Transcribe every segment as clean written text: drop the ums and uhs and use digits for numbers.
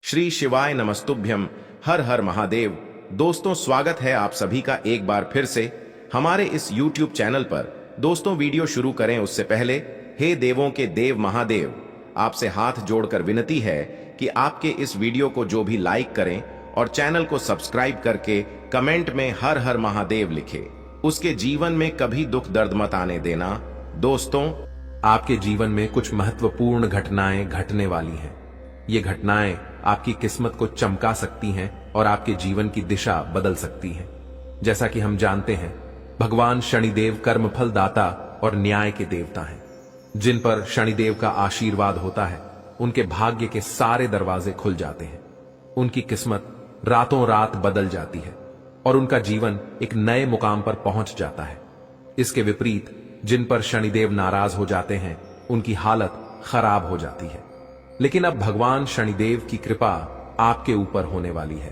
श्री शिवाय नमस्तुभ्यम। हर हर महादेव। दोस्तों, स्वागत है आप सभी का एक बार फिर से हमारे इस YouTube चैनल पर। दोस्तों, वीडियो शुरू करें उससे पहले हे देवों के देव महादेव, आपसे हाथ जोड़कर विनती है कि आपके इस वीडियो को जो भी लाइक करें और चैनल को सब्सक्राइब करके कमेंट में हर हर महादेव लिखे, उसके जीवन में कभी दुख दर्द मत आने देना। दोस्तों, आपके जीवन में कुछ महत्वपूर्ण घटनाएं घटने वाली हैं। ये घटनाएं आपकी किस्मत को चमका सकती हैं और आपके जीवन की दिशा बदल सकती हैं। जैसा कि हम जानते हैं, भगवान शनिदेव कर्मफल दाता और न्याय के देवता हैं। जिन पर शनिदेव का आशीर्वाद होता है, उनके भाग्य के सारे दरवाजे खुल जाते हैं। उनकी किस्मत रातों रात बदल जाती है और उनका जीवन एक नए मुकाम पर पहुंच जाता है। इसके विपरीत जिन पर शनिदेव नाराज हो जाते हैं, उनकी हालत खराब हो जाती है। लेकिन अब भगवान शनिदेव की कृपा आपके ऊपर होने वाली है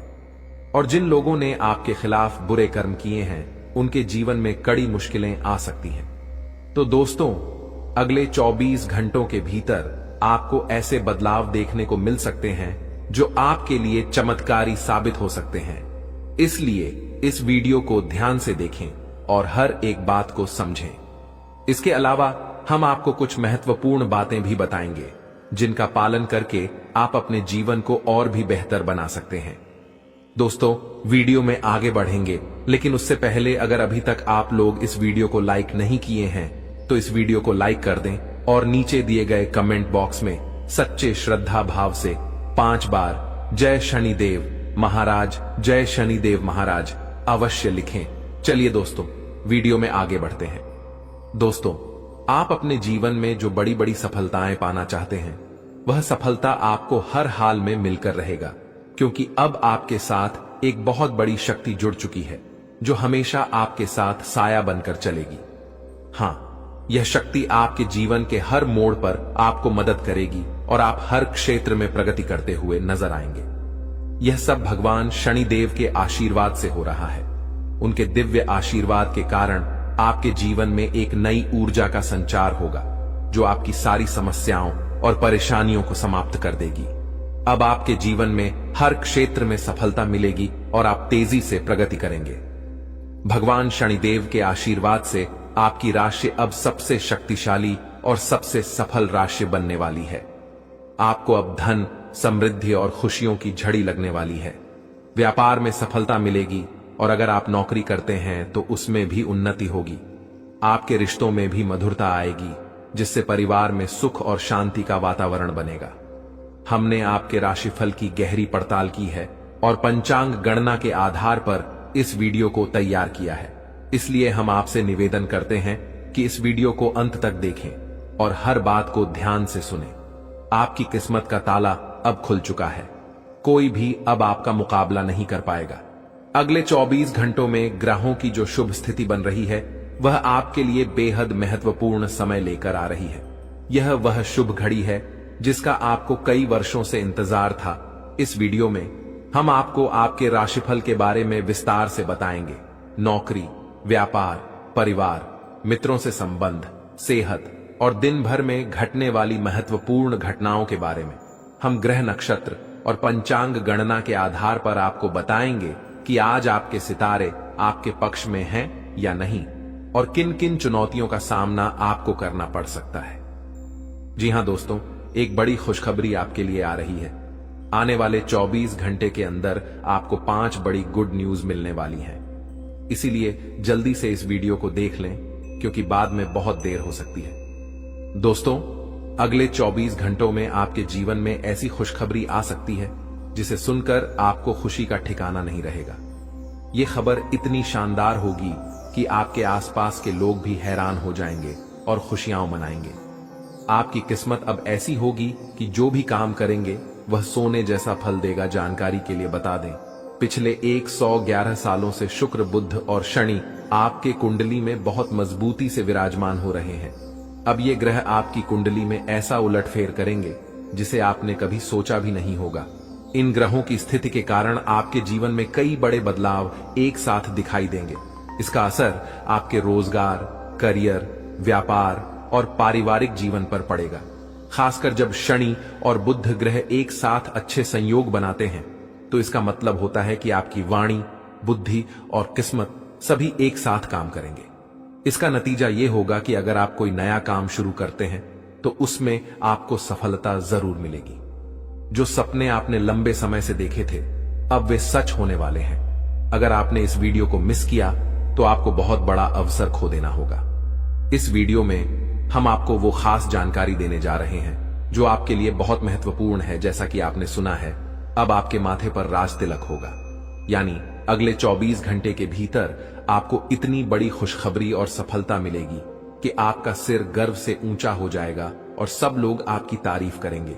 और जिन लोगों ने आपके खिलाफ बुरे कर्म किए हैं, उनके जीवन में कड़ी मुश्किलें आ सकती हैं। तो दोस्तों, अगले 24 घंटों के भीतर आपको ऐसे बदलाव देखने को मिल सकते हैं जो आपके लिए चमत्कारी साबित हो सकते हैं। इसलिए इस वीडियो को ध्यान से देखें और हर एक बात को समझें। इसके अलावा हम आपको कुछ महत्वपूर्ण बातें भी बताएंगे, जिनका पालन करके आप अपने जीवन को और भी बेहतर बना सकते हैं। दोस्तों, वीडियो में आगे बढ़ेंगे, लेकिन उससे पहले अगर अभी तक आप लोग इस वीडियो को लाइक नहीं किए हैं, तो इस वीडियो को लाइक कर दें और नीचे दिए गए कमेंट बॉक्स में सच्चे श्रद्धा भाव से 5 बार जय शनिदेव महाराज, जय शनिदेव महाराज अवश्य लिखें। चलिए दोस्तों, वीडियो में आगे बढ़ते हैं। दोस्तों, आप अपने जीवन में जो बड़ी बड़ी सफलताएं पाना चाहते हैं, वह सफलता आपको हर हाल में मिलकर रहेगा, क्योंकि अब आपके साथ एक बहुत बड़ी शक्ति जुड़ चुकी है जो हमेशा आपके साथ साया बनकर चलेगी। हां, यह शक्ति आपके जीवन के हर मोड़ पर आपको मदद करेगी और आप हर क्षेत्र में प्रगति करते हुए नजर आएंगे। यह सब भगवान शनिदेव के आशीर्वाद से हो रहा है। उनके दिव्य आशीर्वाद के कारण आपके जीवन में एक नई ऊर्जा का संचार होगा जो आपकी सारी समस्याओं और परेशानियों को समाप्त कर देगी। अब आपके जीवन में हर क्षेत्र में सफलता मिलेगी और आप तेजी से प्रगति करेंगे। भगवान शनिदेव के आशीर्वाद से आपकी राशि अब सबसे शक्तिशाली और सबसे सफल राशि बनने वाली है। आपको अब धन, समृद्धि और खुशियों की झड़ी लगने वाली है। व्यापार में सफलता मिलेगी और अगर आप नौकरी करते हैं तो उसमें भी उन्नति होगी। आपके रिश्तों में भी मधुरता आएगी, जिससे परिवार में सुख और शांति का वातावरण बनेगा। हमने आपके राशिफल की गहरी पड़ताल की है और पंचांग गणना के आधार पर इस वीडियो को तैयार किया है। इसलिए हम आपसे निवेदन करते हैं कि इस वीडियो को अंत तक देखें और हर बात को ध्यान से सुनें। आपकी किस्मत का ताला अब खुल चुका है। कोई भी अब आपका मुकाबला नहीं कर पाएगा। अगले 24 घंटों में ग्रहों की जो शुभ स्थिति बन रही है, वह आपके लिए बेहद महत्वपूर्ण समय लेकर आ रही है। यह वह शुभ घड़ी है जिसका आपको कई वर्षों से इंतजार था। इस वीडियो में हम आपको आपके राशिफल के बारे में विस्तार से बताएंगे। नौकरी, व्यापार, परिवार, मित्रों से संबंध, सेहत और दिन भर में घटने वाली महत्वपूर्ण घटनाओं के बारे में हम ग्रह, नक्षत्र और पंचांग गणना के आधार पर आपको बताएंगे कि आज आपके सितारे आपके पक्ष में हैं या नहीं और किन किन चुनौतियों का सामना आपको करना पड़ सकता है। जी हां दोस्तों, एक बड़ी खुशखबरी आपके लिए आ रही है। आने वाले 24 घंटे के अंदर आपको 5 बड़ी गुड न्यूज मिलने वाली हैं। इसीलिए जल्दी से इस वीडियो को देख लें, क्योंकि बाद में बहुत देर हो सकती है। दोस्तों, अगले 24 घंटों में आपके जीवन में ऐसी खुशखबरी आ सकती है जिसे सुनकर आपको खुशी का ठिकाना नहीं रहेगा। यह खबर इतनी शानदार होगी कि आपके आसपास के लोग भी हैरान हो जाएंगे और खुशियां मनाएंगे। आपकी किस्मत अब ऐसी होगी कि जो भी काम करेंगे वह सोने जैसा फल देगा। जानकारी के लिए बता दें, पिछले 111 सालों से शुक्र, बुध और शनि आपके कुंडली में बहुत मजबूती से विराजमान हो रहे हैं। अब ये ग्रह आपकी कुंडली में ऐसा उलटफेर करेंगे जिसे आपने कभी सोचा भी नहीं होगा। इन ग्रहों की स्थिति के कारण आपके जीवन में कई बड़े बदलाव एक साथ दिखाई देंगे। इसका असर आपके रोजगार, करियर, व्यापार और पारिवारिक जीवन पर पड़ेगा। खासकर जब शनि और बुध ग्रह एक साथ अच्छे संयोग बनाते हैं तो इसका मतलब होता है कि आपकी वाणी, बुद्धि और किस्मत सभी एक साथ काम करेंगे। इसका नतीजा यह होगा कि अगर आप कोई नया काम शुरू करते हैं तो उसमें आपको सफलता जरूर मिलेगी। जो सपने आपने लंबे समय से देखे थे अब वे सच होने वाले हैं। अगर आपने इस वीडियो को मिस किया तो आपको बहुत बड़ा अवसर खो देना होगा। इस वीडियो में हम आपको वो खास जानकारी देने जा रहे हैं जो आपके लिए बहुत महत्वपूर्ण है। जैसा कि आपने सुना है, अब आपके माथे पर राज तिलक होगा, यानी अगले 24 घंटे के भीतर आपको इतनी बड़ी खुशखबरी और सफलता मिलेगी कि आपका सिर गर्व से ऊंचा हो जाएगा और सब लोग आपकी तारीफ करेंगे।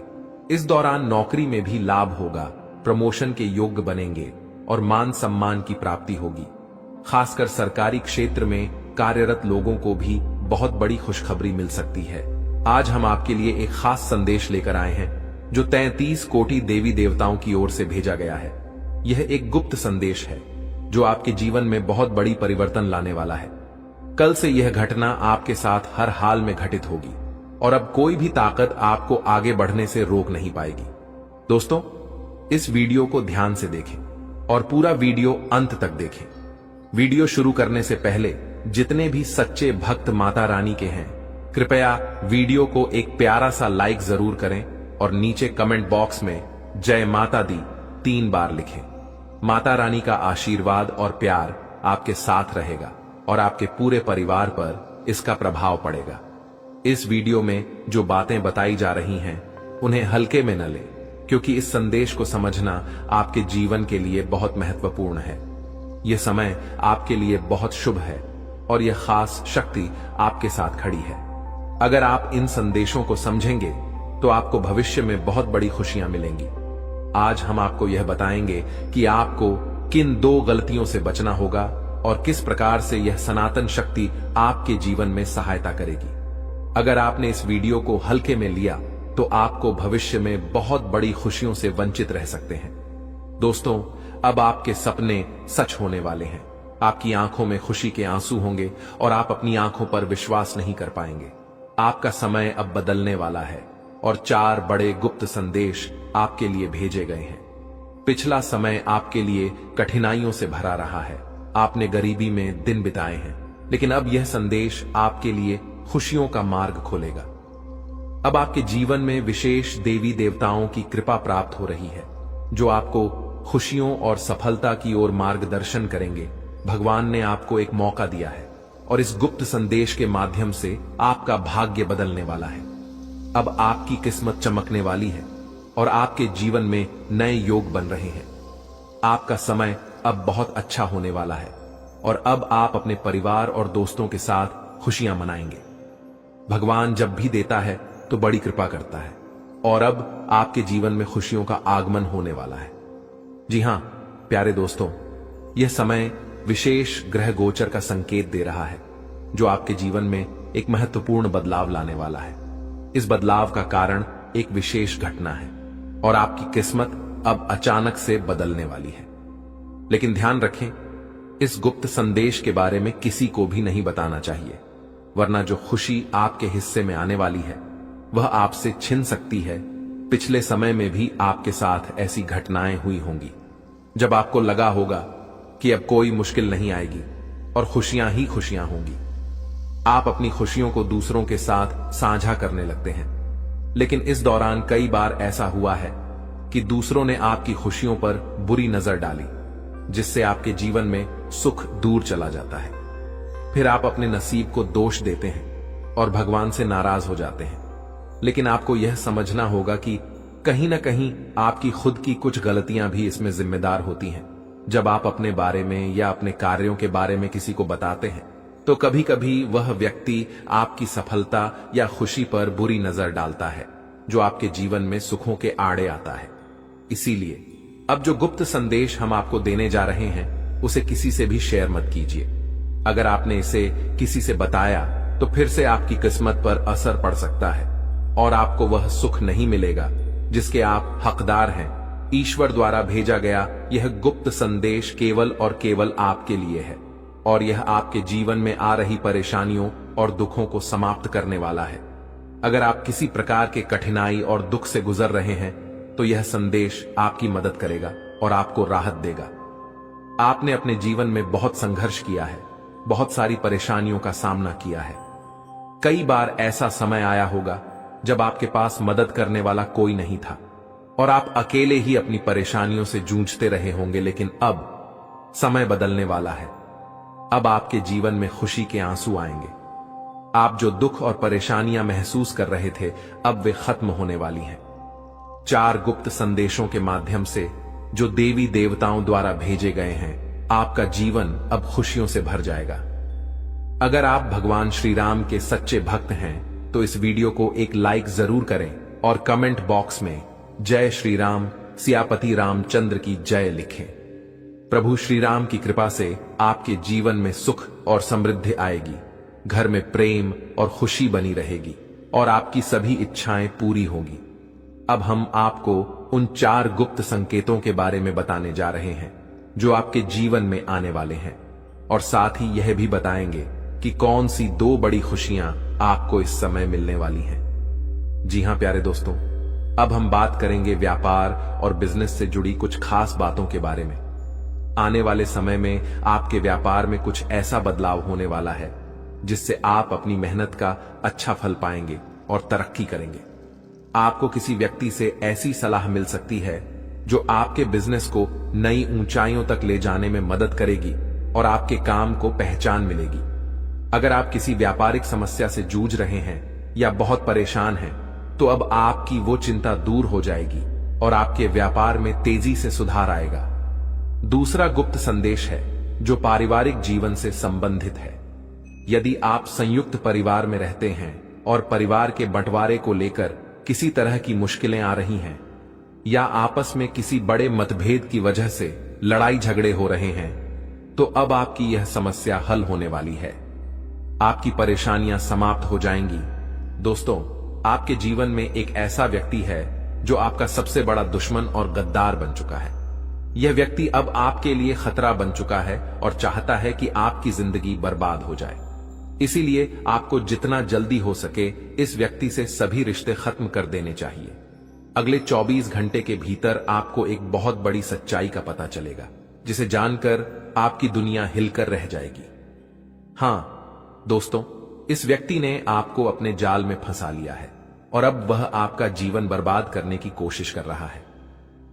इस दौरान नौकरी में भी लाभ होगा, प्रमोशन के योग्य बनेंगे और मान सम्मान की प्राप्ति होगी। खासकर सरकारी क्षेत्र में कार्यरत लोगों को भी बहुत बड़ी खुशखबरी मिल सकती है। आज हम आपके लिए एक खास संदेश लेकर आए हैं जो 33 कोटि देवी देवताओं की ओर से भेजा गया है। यह एक गुप्त संदेश है जो आपके जीवन में बहुत बड़ी परिवर्तन लाने वाला है। कल से यह घटना आपके साथ हर हाल में घटित होगी और अब कोई भी ताकत आपको आगे बढ़ने से रोक नहीं पाएगी। दोस्तों, इस वीडियो को ध्यान से देखें और पूरा वीडियो अंत तक देखें। वीडियो शुरू करने से पहले जितने भी सच्चे भक्त माता रानी के हैं, कृपया वीडियो को एक प्यारा सा लाइक जरूर करें और नीचे कमेंट बॉक्स में जय माता दी 3 बार लिखें। माता रानी का आशीर्वाद और प्यार आपके साथ रहेगा और आपके पूरे परिवार पर इसका प्रभाव पड़ेगा। इस वीडियो में जो बातें बताई जा रही हैं उन्हें हल्के में न लें, क्योंकि इस संदेश को समझना आपके जीवन के लिए बहुत महत्वपूर्ण है। यह समय आपके लिए बहुत शुभ है और यह खास शक्ति आपके साथ खड़ी है। अगर आप इन संदेशों को समझेंगे तो आपको भविष्य में बहुत बड़ी खुशियां मिलेंगी। आज हम आपको यह बताएंगे कि आपको किन 2 गलतियों से बचना होगा और किस प्रकार से यह सनातन शक्ति आपके जीवन में सहायता करेगी। अगर आपने इस वीडियो को हल्के में लिया तो आपको भविष्य में बहुत बड़ी खुशियों से वंचित रह सकते हैं। दोस्तों, अब आपके सपने सच होने वाले हैं। आपकी आंखों में खुशी के आंसू होंगे और आप अपनी आंखों पर विश्वास नहीं कर पाएंगे। आपका समय अब बदलने वाला है और 4 बड़े गुप्त संदेश आपके लिए भेजे गए हैं। पिछला समय आपके लिए कठिनाइयों से भरा रहा है। आपने गरीबी में दिन बिताए हैं, लेकिन अब यह संदेश आपके लिए खुशियों का मार्ग खोलेगा। अब आपके जीवन में विशेष देवी देवताओं की कृपा प्राप्त हो रही है जो आपको खुशियों और सफलता की ओर मार्गदर्शन करेंगे। भगवान ने आपको एक मौका दिया है और इस गुप्त संदेश के माध्यम से आपका भाग्य बदलने वाला है। अब आपकी किस्मत चमकने वाली है और आपके जीवन में नए योग बन रहे हैं। आपका समय अब बहुत अच्छा होने वाला है और अब आप अपने परिवार और दोस्तों के साथ खुशियां मनाएंगे। भगवान जब भी देता है तो बड़ी कृपा करता है और अब आपके जीवन में खुशियों का आगमन होने वाला है। जी हां प्यारे दोस्तों, यह समय विशेष ग्रह गोचर का संकेत दे रहा है जो आपके जीवन में एक महत्वपूर्ण बदलाव लाने वाला है। इस बदलाव का कारण एक विशेष घटना है और आपकी किस्मत अब अचानक से बदलने वाली है। लेकिन ध्यान रखें, इस गुप्त संदेश के बारे में किसी को भी नहीं बताना चाहिए, वरना जो खुशी आपके हिस्से में आने वाली है वह आपसे छिन सकती है। पिछले समय में भी आपके साथ ऐसी घटनाएं हुई होंगी जब आपको लगा होगा कि अब कोई मुश्किल नहीं आएगी और खुशियां ही खुशियां होंगी। आप अपनी खुशियों को दूसरों के साथ साझा करने लगते हैं, लेकिन इस दौरान कई बार ऐसा हुआ है कि दूसरों ने आपकी खुशियों पर बुरी नजर डाली, जिससे आपके जीवन में सुख दूर चला जाता है। फिर आप अपने नसीब को दोष देते हैं और भगवान से नाराज हो जाते हैं। लेकिन आपको यह समझना होगा कि कहीं ना कहीं आपकी खुद की कुछ गलतियां भी इसमें जिम्मेदार होती हैं। जब आप अपने बारे में या अपने कार्यों के बारे में किसी को बताते हैं तो कभी कभी वह व्यक्ति आपकी सफलता या खुशी पर बुरी नजर डालता है, जो आपके जीवन में सुखों के आड़े आता है। इसीलिए अब जो गुप्त संदेश हम आपको देने जा रहे हैं उसे किसी से भी शेयर मत कीजिए। अगर आपने इसे किसी से बताया तो फिर से आपकी किस्मत पर असर पड़ सकता है और आपको वह सुख नहीं मिलेगा जिसके आप हकदार हैं। ईश्वर द्वारा भेजा गया यह गुप्त संदेश केवल और केवल आपके लिए है और यह आपके जीवन में आ रही परेशानियों और दुखों को समाप्त करने वाला है। अगर आप किसी प्रकार के कठिनाई और दुख से गुजर रहे हैं तो यह संदेश आपकी मदद करेगा और आपको राहत देगा। आपने अपने जीवन में बहुत संघर्ष किया है, बहुत सारी परेशानियों का सामना किया है। कई बार ऐसा समय आया होगा जब आपके पास मदद करने वाला कोई नहीं था और आप अकेले ही अपनी परेशानियों से जूझते रहे होंगे, लेकिन अब समय बदलने वाला है। अब आपके जीवन में खुशी के आंसू आएंगे। आप जो दुख और परेशानियां महसूस कर रहे थे, अब वे खत्म होने वाली हैं। 4 गुप्त संदेशों के माध्यम से जो देवी देवताओं द्वारा भेजे गए हैं, आपका जीवन अब खुशियों से भर जाएगा। अगर आप भगवान श्री राम के सच्चे भक्त हैं तो इस वीडियो को एक लाइक जरूर करें और कमेंट बॉक्स में जय श्री राम, सियापति रामचंद्र की जय लिखें। प्रभु श्री राम की कृपा से आपके जीवन में सुख और समृद्धि आएगी, घर में प्रेम और खुशी बनी रहेगी और आपकी सभी इच्छाएं पूरी होंगी। अब हम आपको उन 4 गुप्त संकेतों के बारे में बताने जा रहे हैं जो आपके जीवन में आने वाले हैं, और साथ ही यह भी बताएंगे कि कौन सी 2 बड़ी खुशियां आपको इस समय मिलने वाली हैं। जी हां प्यारे दोस्तों, अब हम बात करेंगे व्यापार और बिजनेस से जुड़ी कुछ खास बातों के बारे में। आने वाले समय में आपके व्यापार में कुछ ऐसा बदलाव होने वाला है जिससे आप अपनी मेहनत का अच्छा फल पाएंगे और तरक्की करेंगे। आपको किसी व्यक्ति से ऐसी सलाह मिल सकती है जो आपके बिजनेस को नई ऊंचाइयों तक ले जाने में मदद करेगी और आपके काम को पहचान मिलेगी। अगर आप किसी व्यापारिक समस्या से जूझ रहे हैं या बहुत परेशान हैं, तो अब आपकी वो चिंता दूर हो जाएगी और आपके व्यापार में तेजी से सुधार आएगा। दूसरा गुप्त संदेश है जो पारिवारिक जीवन से संबंधित है। यदि आप संयुक्त परिवार में रहते हैं और परिवार के बंटवारे को लेकर किसी तरह की मुश्किलें आ रही हैं या आपस में किसी बड़े मतभेद की वजह से लड़ाई झगड़े हो रहे हैं, तो अब आपकी यह समस्या हल होने वाली है। आपकी परेशानियां समाप्त हो जाएंगी। दोस्तों, आपके जीवन में एक ऐसा व्यक्ति है जो आपका सबसे बड़ा दुश्मन और गद्दार बन चुका है। यह व्यक्ति अब आपके लिए खतरा बन चुका है और चाहता है कि आपकी जिंदगी बर्बाद हो जाए। इसीलिए आपको जितना जल्दी हो सके इस व्यक्ति से सभी रिश्ते खत्म कर देने चाहिए। अगले 24 घंटे के भीतर आपको एक बहुत बड़ी सच्चाई का पता चलेगा जिसे जानकर आपकी दुनिया हिलकर रह जाएगी। हां दोस्तों, इस व्यक्ति ने आपको अपने जाल में फंसा लिया है और अब वह आपका जीवन बर्बाद करने की कोशिश कर रहा है।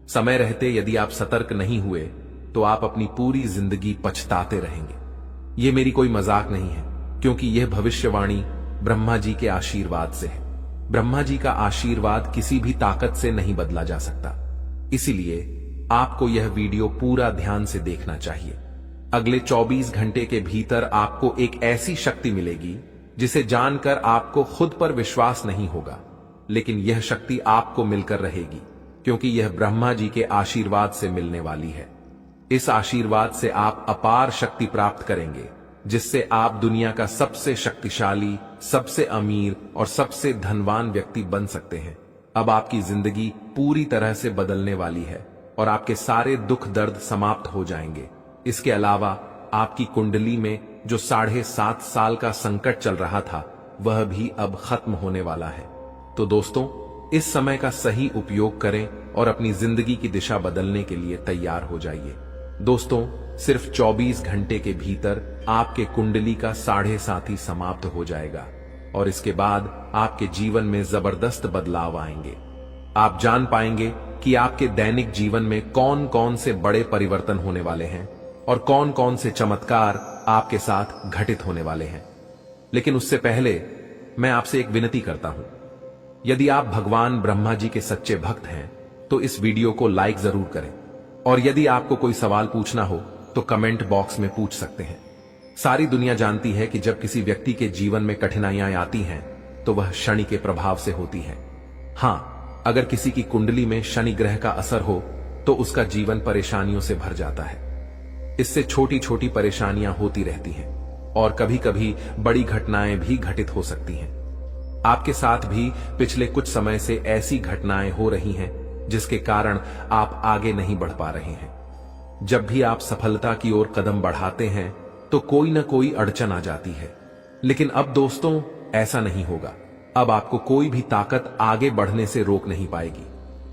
समय रहते यदि आप सतर्क नहीं हुए तो आप अपनी पूरी जिंदगी पछताते रहेंगे। यह मेरी कोई मजाक नहीं है, क्योंकि यह भविष्यवाणी ब्रह्मा जी के आशीर्वाद से है। ब्रह्मा जी का आशीर्वाद किसी भी ताकत से नहीं बदला जा सकता। इसीलिए आपको यह वीडियो पूरा ध्यान से देखना चाहिए। अगले 24 घंटे के भीतर आपको एक ऐसी शक्ति मिलेगी जिसे जानकर आपको खुद पर विश्वास नहीं होगा, लेकिन यह शक्ति आपको मिलकर रहेगी क्योंकि यह ब्रह्मा जी के आशीर्वाद से मिलने वाली है। इस आशीर्वाद से आप अपार शक्ति प्राप्त करेंगे जिससे आप दुनिया का सबसे शक्तिशाली, सबसे अमीर और सबसे धनवान व्यक्ति बन सकते हैं। अब आपकी जिंदगी पूरी तरह से बदलने वाली है और आपके सारे दुख दर्द समाप्त हो जाएंगे। इसके अलावा आपकी कुंडली में जो 7.5 साल का संकट चल रहा था वह भी अब खत्म होने वाला है। तो दोस्तों, इस समय का सही उपयोग करें और अपनी जिंदगी की दिशा बदलने के लिए तैयार हो जाइए। दोस्तों, सिर्फ 24 घंटे के भीतर आपके कुंडली का 7.5 समाप्त हो जाएगा और इसके बाद आपके जीवन में जबरदस्त बदलाव आएंगे। आप जान पाएंगे कि आपके दैनिक जीवन में कौन कौन से बड़े परिवर्तन होने वाले हैं और कौन कौन से चमत्कार आपके साथ घटित होने वाले हैं। लेकिन उससे पहले मैं आपसे एक विनती करता हूं। यदि आप भगवान ब्रह्मा जी के सच्चे भक्त हैं तो इस वीडियो को लाइक जरूर करें, और यदि आपको कोई सवाल पूछना हो तो कमेंट बॉक्स में पूछ सकते हैं। सारी दुनिया जानती है कि जब किसी व्यक्ति के जीवन में कठिनाइयां आती हैं तो वह शनि के प्रभाव से होती है। हां, अगर किसी की कुंडली में शनि ग्रह का असर हो तो उसका जीवन परेशानियों से भर जाता है। इससे छोटी छोटी परेशानियां होती रहती हैं और कभी कभी बड़ी घटनाएं भी घटित हो सकती हैं। आपके साथ भी पिछले कुछ समय से ऐसी घटनाएं हो रही हैं जिसके कारण आप आगे नहीं बढ़ पा रहे हैं। जब भी आप सफलता की ओर कदम बढ़ाते हैं तो कोई ना कोई अड़चन आ जाती है, लेकिन अब दोस्तों ऐसा नहीं होगा। अब आपको कोई भी ताकत आगे बढ़ने से रोक नहीं पाएगी।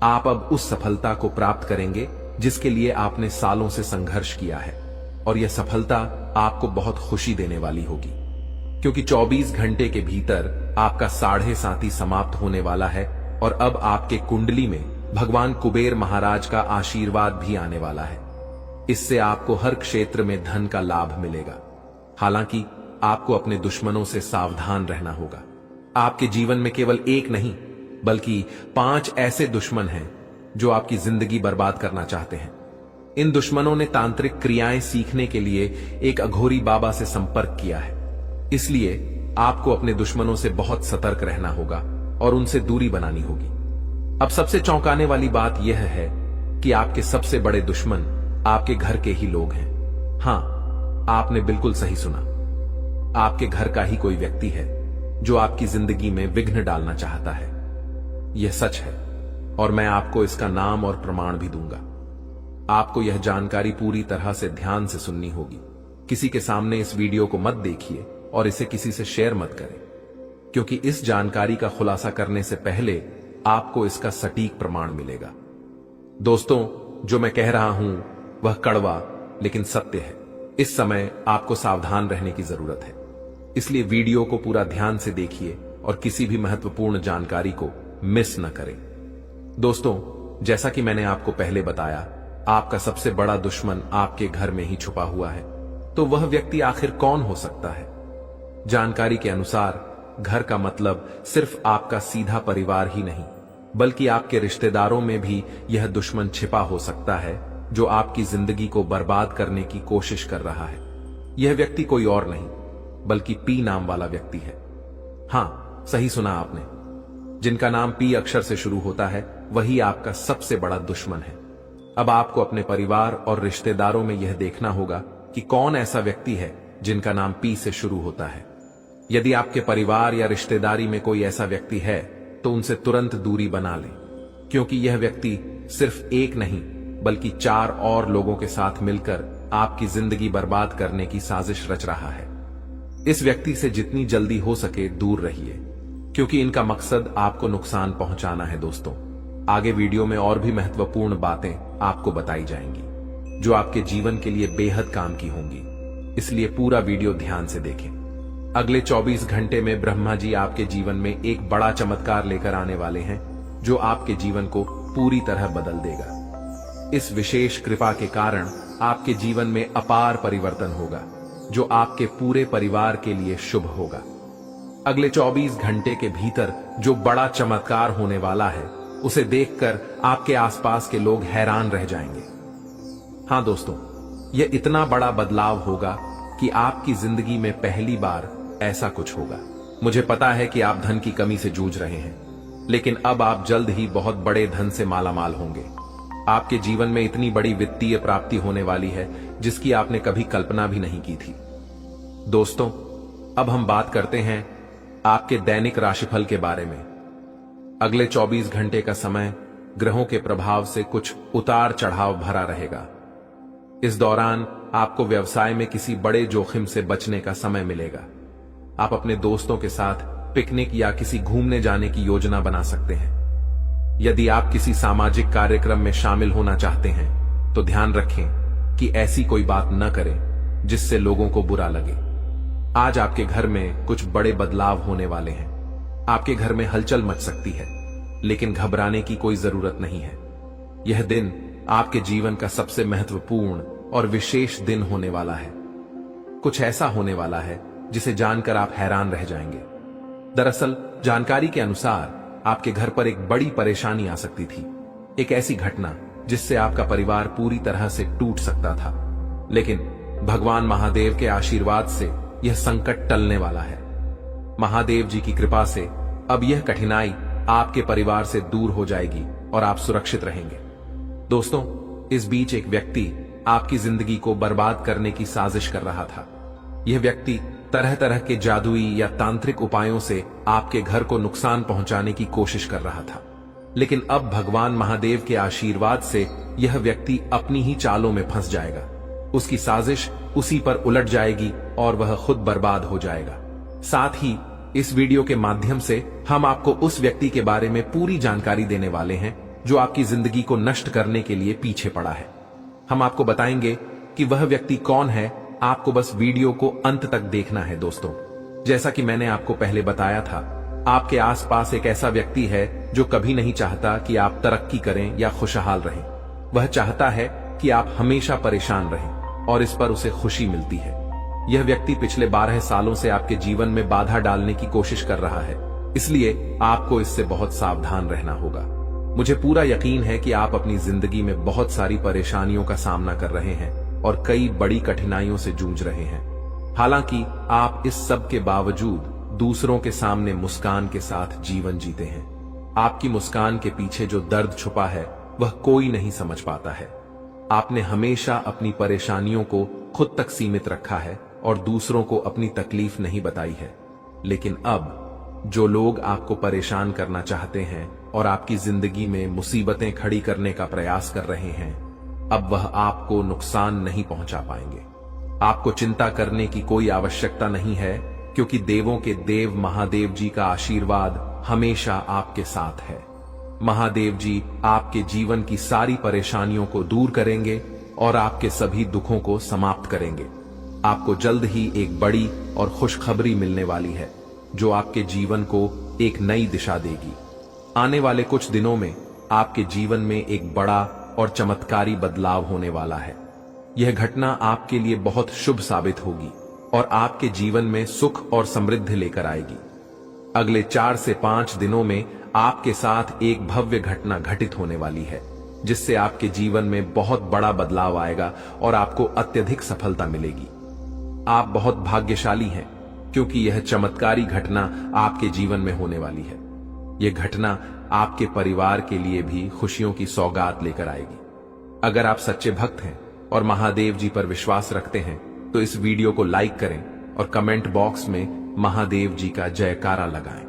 आप अब उस सफलता को प्राप्त करेंगे जिसके लिए आपने सालों से संघर्ष किया है, और यह सफलता आपको बहुत खुशी देने वाली होगी, क्योंकि 24 घंटे के भीतर आपका 7.5 समाप्त होने वाला है और अब आपके कुंडली में भगवान कुबेर महाराज का आशीर्वाद भी आने वाला है। इससे आपको हर क्षेत्र में धन का लाभ मिलेगा। हालांकि आपको अपने दुश्मनों से सावधान रहना होगा। आपके जीवन में केवल एक नहीं बल्कि 5 ऐसे दुश्मन हैं जो आपकी जिंदगी बर्बाद करना चाहते हैं। इन दुश्मनों ने तांत्रिक क्रियाएं सीखने के लिए एक अघोरी बाबा से संपर्क किया है। इसलिए आपको अपने दुश्मनों से बहुत सतर्क रहना होगा और उनसे दूरी बनानी होगी। अब सबसे चौंकाने वाली बात यह है कि आपके सबसे बड़े दुश्मन आपके घर के ही लोग हैं। हां, आपने बिल्कुल सही सुना। आपके घर का ही कोई व्यक्ति है जो आपकी जिंदगी में विघ्न डालना चाहता है। यह सच है और मैं आपको इसका नाम और प्रमाण भी दूंगा। आपको यह जानकारी पूरी तरह से ध्यान से सुननी होगी। किसी के सामने इस वीडियो को मत देखिए और इसे किसी से शेयर मत करें, क्योंकि इस जानकारी का खुलासा करने से पहले आपको इसका सटीक प्रमाण मिलेगा। दोस्तों, जो मैं कह रहा हूं वह कड़वा लेकिन सत्य है। इस समय आपको सावधान रहने की जरूरत है, इसलिए वीडियो को पूरा ध्यान से देखिए और किसी भी महत्वपूर्ण जानकारी को मिस न करें। दोस्तों, जैसा कि मैंने आपको पहले बताया, आपका सबसे बड़ा दुश्मन आपके घर में ही छुपा हुआ है। तो वह व्यक्ति आखिर कौन हो सकता है? जानकारी के अनुसार घर का मतलब सिर्फ आपका सीधा परिवार ही नहीं, बल्कि आपके रिश्तेदारों में भी यह दुश्मन छिपा हो सकता है जो आपकी जिंदगी को बर्बाद करने की कोशिश कर रहा है। यह व्यक्ति कोई और नहीं बल्कि पी नाम वाला व्यक्ति है। हां, सही सुना आपने। जिनका नाम पी अक्षर से शुरू होता है वही आपका सबसे बड़ा दुश्मन है। अब आपको अपने परिवार और रिश्तेदारों में यह देखना होगा कि कौन ऐसा व्यक्ति है जिनका नाम पी से शुरू होता है। यदि आपके परिवार या रिश्तेदारी में कोई ऐसा व्यक्ति है तो उनसे तुरंत दूरी बना लें, क्योंकि यह व्यक्ति सिर्फ एक नहीं बल्कि 4 और लोगों के साथ मिलकर आपकी जिंदगी बर्बाद करने की साजिश रच रहा है। इस व्यक्ति से जितनी जल्दी हो सके दूर रहिए, क्योंकि इनका मकसद आपको नुकसान पहुंचाना है। दोस्तों, आगे वीडियो में और भी महत्वपूर्ण बातें आपको बताई जाएंगी जो आपके जीवन के लिए बेहद काम की होंगी, इसलिए पूरा वीडियो ध्यान से देखें। अगले 24 घंटे में ब्रह्मा जी आपके जीवन में एक बड़ा चमत्कार लेकर आने वाले हैं जो आपके जीवन को पूरी तरह बदल देगा। इस विशेष कृपा के कारण आपके जीवन में अपार परिवर्तन होगा जो आपके पूरे परिवार के लिए शुभ होगा। अगले 24 घंटे के भीतर जो बड़ा चमत्कार होने वाला है उसे देखकर आपके आसपास के लोग हैरान रह जाएंगे। हां दोस्तों, यह इतना बड़ा बदलाव होगा कि आपकी जिंदगी में पहली बार ऐसा कुछ होगा। मुझे पता है कि आप धन की कमी से जूझ रहे हैं, लेकिन अब आप जल्द ही बहुत बड़े धन से मालामाल होंगे। आपके जीवन में इतनी बड़ी वित्तीय प्राप्ति होने वाली है जिसकी आपने कभी कल्पना भी नहीं की थी। दोस्तों, अब हम बात करते हैं आपके दैनिक राशिफल के बारे में। अगले 24 घंटे का समय ग्रहों के प्रभाव से कुछ उतार चढ़ाव भरा रहेगा। इस दौरान आपको व्यवसाय में किसी बड़े जोखिम से बचने का समय मिलेगा। आप अपने दोस्तों के साथ पिकनिक या किसी घूमने जाने की योजना बना सकते हैं। यदि आप किसी सामाजिक कार्यक्रम में शामिल होना चाहते हैं तो ध्यान रखें कि ऐसी कोई बात न करें जिससे लोगों को बुरा लगे। आज आपके घर में कुछ बड़े बदलाव होने वाले हैं। आपके घर में हलचल मच सकती है, लेकिन घबराने की कोई जरूरत नहीं है। यह दिन आपके जीवन का सबसे महत्वपूर्ण और विशेष दिन होने वाला है। कुछ ऐसा होने वाला है जिसे जानकर आप हैरान रह जाएंगे। दरअसल जानकारी के अनुसार आपके घर पर एक बड़ी परेशानी आ सकती थी, एक ऐसी घटना जिससे आपका परिवार पूरी तरह से टूट सकता था। लेकिन भगवान महादेव के आशीर्वाद से यह संकट टलने वाला है। महादेव जी की कृपा से अब यह कठिनाई आपके परिवार से दूर हो जाएगी और आप सुरक्षित रहेंगे। दोस्तों, इस बीच एक व्यक्ति आपकी जिंदगी को बर्बाद करने की साजिश कर रहा था। यह व्यक्ति तरह तरह के जादुई या तांत्रिक उपायों से आपके घर को नुकसान पहुंचाने की कोशिश कर रहा था। लेकिन अब भगवान महादेव के आशीर्वाद से यह व्यक्ति अपनी ही चालों में फंस जाएगा। उसकी साजिश उसी पर उलट जाएगी और वह खुद बर्बाद हो जाएगा। साथ ही इस वीडियो के माध्यम से हम आपको उस व्यक्ति के बारे में पूरी जानकारी देने वाले हैं जो आपकी जिंदगी को नष्ट करने के लिए पीछे पड़ा है। हम आपको बताएंगे कि वह व्यक्ति कौन है। आपको बस वीडियो को अंत तक देखना है। दोस्तों, जैसा कि मैंने आपको पहले बताया था, आपके आसपास एक ऐसा व्यक्ति है जो कभी नहीं चाहता कि आप तरक्की करें या खुशहाल रहें। वह चाहता है कि आप हमेशा परेशान रहें और इस पर उसे खुशी मिलती है। यह व्यक्ति पिछले 12 सालों से आपके जीवन में बाधा डालने की कोशिश कर रहा है, इसलिए आपको इससे बहुत सावधान रहना होगा। मुझे पूरा यकीन है कि आप अपनी जिंदगी में बहुत सारी परेशानियों का सामना कर रहे हैं और कई बड़ी कठिनाइयों से जूझ रहे हैं। हालांकि आप इस सब के बावजूद दूसरों के सामने मुस्कान के साथ जीवन जीते हैं। आपकी मुस्कान के पीछे जो दर्द छुपा है वह कोई नहीं समझ पाता है। आपने हमेशा अपनी परेशानियों को खुद तक सीमित रखा है और दूसरों को अपनी तकलीफ नहीं बताई है। लेकिन अब जो लोग आपको परेशान करना चाहते हैं और आपकी जिंदगी में मुसीबतें खड़ी करने का प्रयास कर रहे हैं, अब वह आपको नुकसान नहीं पहुंचा पाएंगे। आपको चिंता करने की कोई आवश्यकता नहीं है, क्योंकि देवों के देव महादेव जी का आशीर्वाद हमेशा आपके साथ है। महादेव जी आपके जीवन की सारी परेशानियों को दूर करेंगे और आपके सभी दुखों को समाप्त करेंगे। आपको जल्द ही एक बड़ी और खुशखबरी मिलने वाली है, जो आपके जीवन को एक नई दिशा देगी। आने वाले कुछ दिनों में आपके जीवन में एक बड़ा और चमत्कारी बदलाव होने वाला है। यह घटना आपके लिए बहुत शुभ साबित होगी और आपके जीवन में सुख और समृद्धि लेकर आएगी। अगले 4 से 5 दिनों में आपके साथ एक भव्य घटना घटित होने वाली है, जिससे आपके जीवन में बहुत बड़ा बदलाव आएगा और आपको अत्यधिक सफलता मिलेगी। आप बहुत भाग्यशाली हैं, क्योंकि यह चमत्कारी घटना आपके जीवन में होने वाली है। यह घटना आपके परिवार के लिए भी खुशियों की सौगात लेकर आएगी। अगर आप सच्चे भक्त हैं और महादेव जी पर विश्वास रखते हैं, तो इस वीडियो को लाइक करें और कमेंट बॉक्स में महादेव जी का जयकारा लगाएं।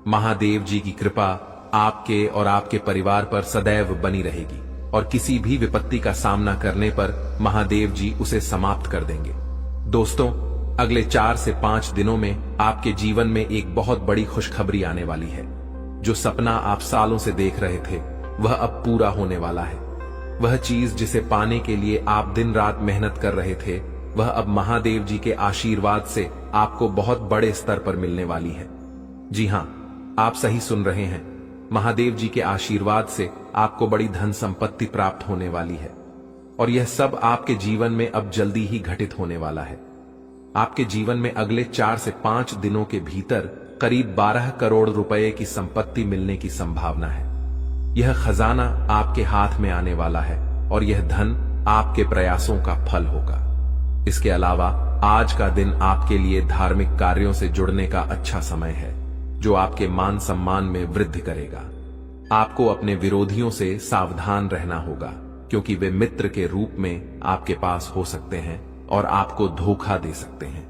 महादेव जी की कृपा आपके और आपके परिवार पर सदैव बनी रहेगी और किसी भी विपत्ति का सामना करने पर महादेव जी उसे समाप्त कर देंगे। दोस्तों, अगले 4 से 5 दिनों में आपके जीवन में एक बहुत बड़ी खुशखबरी आने वाली है। जो सपना आप सालों से देख रहे थे, वह अब पूरा होने वाला है। वह चीज जिसे पाने के लिए आप दिन रात मेहनत कर रहे थे, वह अब महादेव जी के आशीर्वाद से आपको बहुत बड़े स्तर पर मिलने वाली है। जी हां, आप सही सुन रहे हैं। महादेव जी के आशीर्वाद से आपको बड़ी धन संपत्ति प्राप्त होने वाली है और यह सब आपके जीवन में अब जल्दी ही घटित होने वाला है। आपके जीवन में अगले 4 से 5 दिनों के भीतर करीब 12 करोड़ रुपए की संपत्ति मिलने की संभावना है। यह खजाना आपके हाथ में आने वाला है और यह धन आपके प्रयासों का फल होगा। इसके अलावा आज का दिन आपके लिए धार्मिक कार्यों से जुड़ने का अच्छा समय है, जो आपके मान सम्मान में वृद्धि करेगा। आपको अपने विरोधियों से सावधान रहना होगा, क्योंकि वे मित्र के रूप में आपके पास हो सकते हैं और आपको धोखा दे सकते हैं।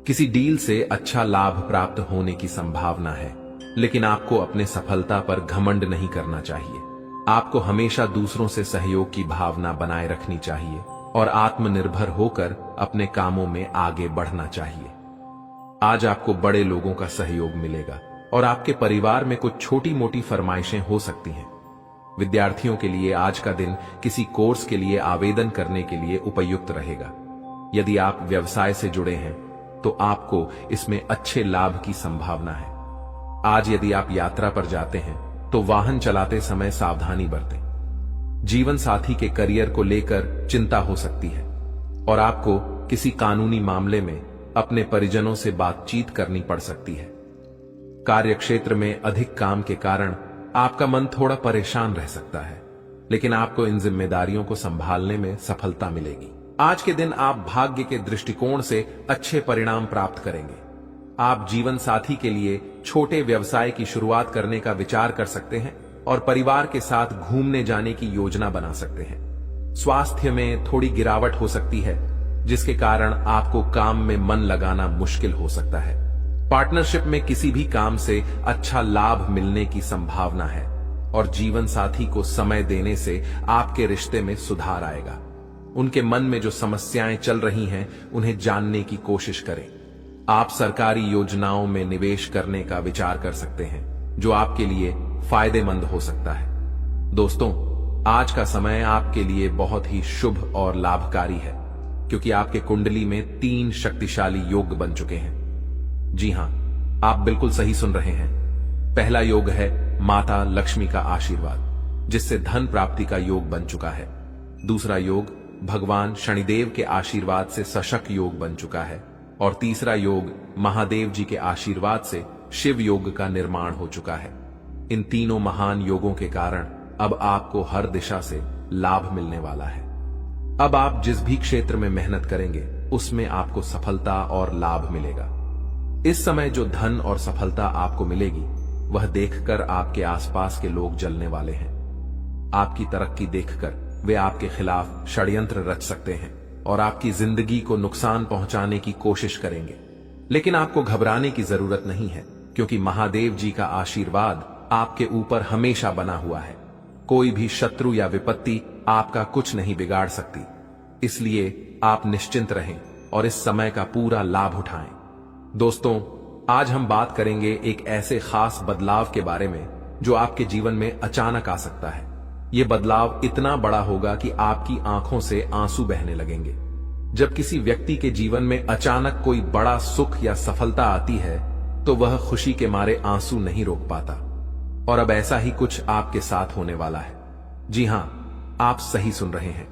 किसी डील से अच्छा लाभ प्राप्त होने की संभावना है, लेकिन आपको अपने सफलता पर घमंड नहीं करना चाहिए। आपको हमेशा दूसरों से सहयोग की भावना बनाए रखनी चाहिए और आत्मनिर्भर होकर अपने कामों में आगे बढ़ना चाहिए। आज आपको बड़े लोगों का सहयोग मिलेगा और आपके परिवार में कुछ छोटी मोटी फरमाइशें हो सकती हैं। विद्यार्थियों के लिए आज का दिन किसी कोर्स के लिए आवेदन करने के लिए उपयुक्त रहेगा। यदि आप व्यवसाय से जुड़े हैं, तो आपको इसमें अच्छे लाभ की संभावना है। आज यदि आप यात्रा पर जाते हैं, तो वाहन चलाते समय सावधानी बरतें। जीवन साथी के करियर को लेकर चिंता हो सकती है और आपको किसी कानूनी मामले में अपने परिजनों से बातचीत करनी पड़ सकती है। कार्य क्षेत्र में अधिक काम के कारण आपका मन थोड़ा परेशान रह सकता है, लेकिन आपको इन जिम्मेदारियों को संभालने में सफलता मिलेगी। आज के दिन आप भाग्य के दृष्टिकोण से अच्छे परिणाम प्राप्त करेंगे। आप जीवन साथी के लिए छोटे व्यवसाय की शुरुआत करने का विचार कर सकते हैं और परिवार के साथ घूमने जाने की योजना बना सकते हैं। स्वास्थ्य में थोड़ी गिरावट हो सकती है, जिसके कारण आपको काम में मन लगाना मुश्किल हो सकता है। पार्टनरशिप में किसी भी काम से अच्छा लाभ मिलने की संभावना है और जीवन साथी को समय देने से आपके रिश्ते में सुधार आएगा। उनके मन में जो समस्याएं चल रही हैं, उन्हें जानने की कोशिश करें। आप सरकारी योजनाओं में निवेश करने का विचार कर सकते हैं, जो आपके लिए फायदेमंद हो सकता है। दोस्तों, आज का समय आपके लिए बहुत ही शुभ और लाभकारी है, क्योंकि आपके कुंडली में 3 शक्तिशाली योग बन चुके हैं। जी हां, आप बिल्कुल सही सुन रहे हैं। पहला योग है माता लक्ष्मी का आशीर्वाद, जिससे धन प्राप्ति का योग बन चुका है। दूसरा योग भगवान शनिदेव के आशीर्वाद से सशक योग बन चुका है। और तीसरा योग महादेव जी के आशीर्वाद से शिव योग का निर्माण हो चुका है। इन तीनों महान योगों के कारण अब आपको हर दिशा से लाभ मिलने वाला है। अब आप जिस भी क्षेत्र में मेहनत करेंगे, उसमें आपको सफलता और लाभ मिलेगा। इस समय जो धन और सफलता आपको मिलेगी, वह देखकर आपके आसपास के लोग जलने वाले हैं। आपकी तरक्की देखकर वे आपके खिलाफ षड्यंत्र रच सकते हैं और आपकी जिंदगी को नुकसान पहुंचाने की कोशिश करेंगे। लेकिन आपको घबराने की जरूरत नहीं है, क्योंकि महादेव जी का आशीर्वाद आपके ऊपर हमेशा बना हुआ है। कोई भी शत्रु या विपत्ति आपका कुछ नहीं बिगाड़ सकती। इसलिए आप निश्चिंत रहें और इस समय का पूरा लाभ उठाएं। दोस्तों, आज हम बात करेंगे एक ऐसे खास बदलाव के बारे में जो आपके जीवन में अचानक आ सकता है। यह बदलाव इतना बड़ा होगा कि आपकी आंखों से आंसू बहने लगेंगे। जब किसी व्यक्ति के जीवन में अचानक कोई बड़ा सुख या सफलता आती है, तो वह खुशी के मारे आंसू नहीं रोक पाता। और अब ऐसा ही कुछ आपके साथ होने वाला है। जी हां, आप सही सुन रहे हैं।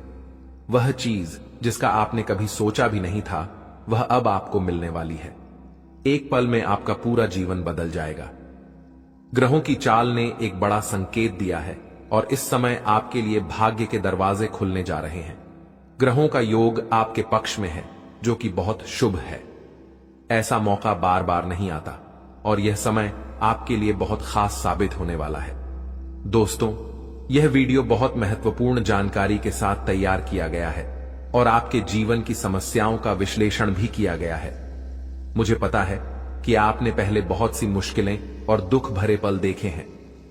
वह चीज जिसका आपने कभी सोचा भी नहीं था, वह अब आपको मिलने वाली है। एक पल में आपका पूरा जीवन बदल जाएगा। ग्रहों की चाल ने एक बड़ा संकेत दिया है और इस समय आपके लिए भाग्य के दरवाजे खुलने जा रहे हैं। ग्रहों का योग आपके पक्ष में है, जो कि बहुत शुभ है। ऐसा मौका बार बार नहीं आता और यह समय आपके लिए बहुत खास साबित होने वाला है। दोस्तों, यह वीडियो बहुत महत्वपूर्ण जानकारी के साथ तैयार किया गया है और आपके जीवन की समस्याओं का विश्लेषण भी किया गया है। मुझे पता है कि आपने पहले बहुत सी मुश्किलें और दुख भरे पल देखे हैं,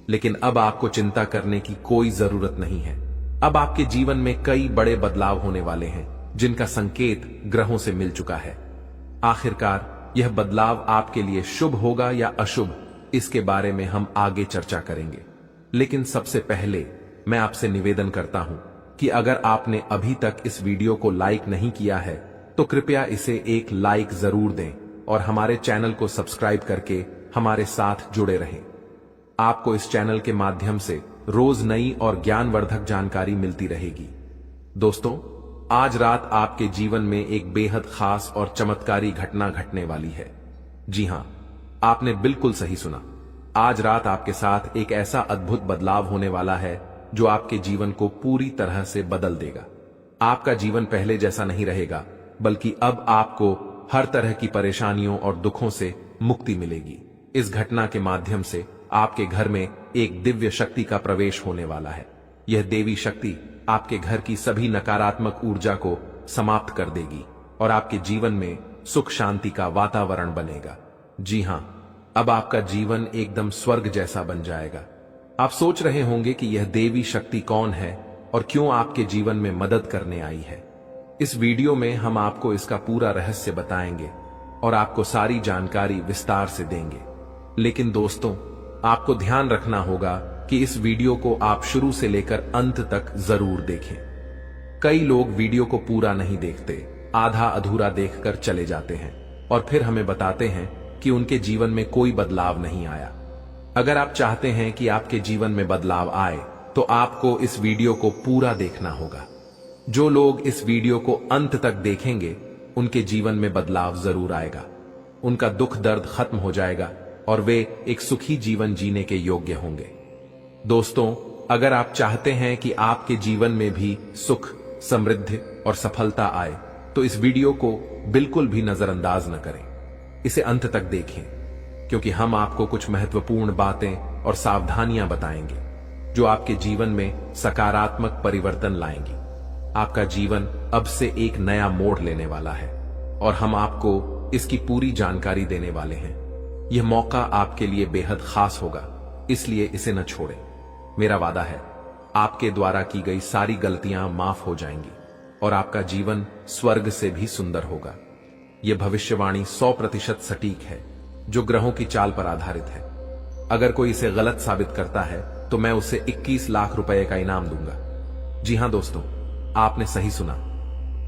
लेकिन अब आपको चिंता करने की कोई जरूरत नहीं है। अब आपके जीवन में कई बड़े बदलाव होने वाले हैं, जिनका संकेत ग्रहों से मिल चुका है। आखिरकार यह बदलाव आपके लिए शुभ होगा या अशुभ, इसके बारे में हम आगे चर्चा करेंगे। लेकिन सबसे पहले मैं आपसे निवेदन करता हूं कि अगर आपने अभी तक इस वीडियो को लाइक नहीं किया है, तो कृपया इसे एक लाइक जरूर दें और हमारे चैनल को सब्सक्राइब करके हमारे साथ जुड़े रहें। आपको इस चैनल के माध्यम से रोज नई और ज्ञानवर्धक जानकारी मिलती रहेगी। दोस्तों, आज रात आपके जीवन में एक बेहद खास और चमत्कारी घटना घटने वाली है। जी हां, आपने बिल्कुल सही सुना। आज रात आपके साथ एक ऐसा अद्भुत बदलाव होने वाला है जो आपके जीवन को पूरी तरह से बदल देगा। आपका जीवन पहले जैसा नहीं रहेगा, बल्कि अब आपको हर तरह की परेशानियों और दुखों से मुक्ति मिलेगी। इस घटना के माध्यम से आपके घर में एक दिव्य शक्ति का प्रवेश होने वाला है। यह देवी शक्ति आपके घर की सभी नकारात्मक ऊर्जा को समाप्त कर देगी और आपके जीवन में सुख शांति का वातावरण बनेगा। जी हां, अब आपका जीवन एकदम स्वर्ग जैसा बन जाएगा। आप सोच रहे होंगे कि यह देवी शक्ति कौन है और क्यों आपके जीवन में मदद करने आई है। इस वीडियो में हम आपको इसका पूरा रहस्य बताएंगे और आपको सारी जानकारी विस्तार से देंगे। लेकिन दोस्तों, आपको ध्यान रखना होगा कि इस वीडियो को आप शुरू से लेकर अंत तक जरूर देखें। कई लोग वीडियो को पूरा नहीं देखते, आधा अधूरा देखकर चले जाते हैं और फिर हमें बताते हैं कि उनके जीवन में कोई बदलाव नहीं आया। अगर आप चाहते हैं कि आपके जीवन में बदलाव आए, तो आपको इस वीडियो को पूरा देखना होगा। जो लोग इस वीडियो को अंत तक देखेंगे, उनके जीवन में बदलाव जरूर आएगा। उनका दुख दर्द खत्म हो जाएगा और वे एक सुखी जीवन जीने के योग्य होंगे। दोस्तों, अगर आप चाहते हैं कि आपके जीवन में भी सुख, समृद्धि और सफलता आए, तो इस वीडियो को बिल्कुल भी नजरअंदाज न करें। इसे अंत तक देखें, क्योंकि हम आपको कुछ महत्वपूर्ण बातें और सावधानियां बताएंगे जो आपके जीवन में सकारात्मक परिवर्तन लाएंगी। आपका जीवन अब से एक नया मोड़ लेने वाला है और हम आपको इसकी पूरी जानकारी देने वाले हैं। यह मौका आपके लिए बेहद खास होगा, इसलिए इसे न छोड़ें। मेरा वादा है, आपके द्वारा की गई सारी गलतियां माफ हो जाएंगी और आपका जीवन स्वर्ग से भी सुंदर होगा। यह भविष्यवाणी 100% सटीक है, जो ग्रहों की चाल पर आधारित है। अगर कोई इसे गलत साबित करता है तो मैं उसे 21 लाख रुपए का इनाम दूंगा। जी हां दोस्तों, आपने सही सुना।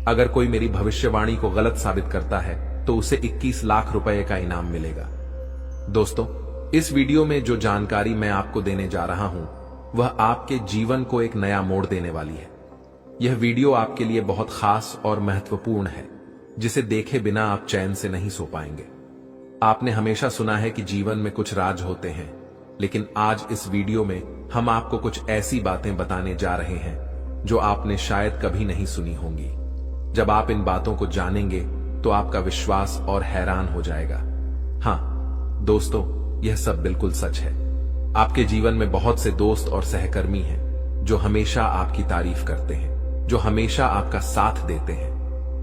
अगर कोई मेरी भविष्यवाणी को गलत साबित करता है तो उसे 21 लाख रुपए का इनाम मिलेगा। दोस्तों, इस वीडियो में जो जानकारी मैं आपको देने जा रहा हूं वह आपके जीवन को एक नया मोड़ देने वाली है। यह वीडियो आपके लिए बहुत खास और महत्वपूर्ण है, जिसे देखे बिना आप चैन से नहीं सो पाएंगे। आपने हमेशा सुना है कि जीवन में कुछ राज होते हैं, लेकिन आज इस वीडियो में हम आपको कुछ ऐसी बातें बताने जा रहे हैं जो आपने शायद कभी नहीं सुनी होंगी। जब आप इन बातों को जानेंगे तो आपका विश्वास और हैरान हो जाएगा। हां दोस्तों, यह सब बिल्कुल सच है। आपके जीवन में बहुत से दोस्त और सहकर्मी हैं जो हमेशा आपकी तारीफ करते हैं, जो हमेशा आपका साथ देते हैं।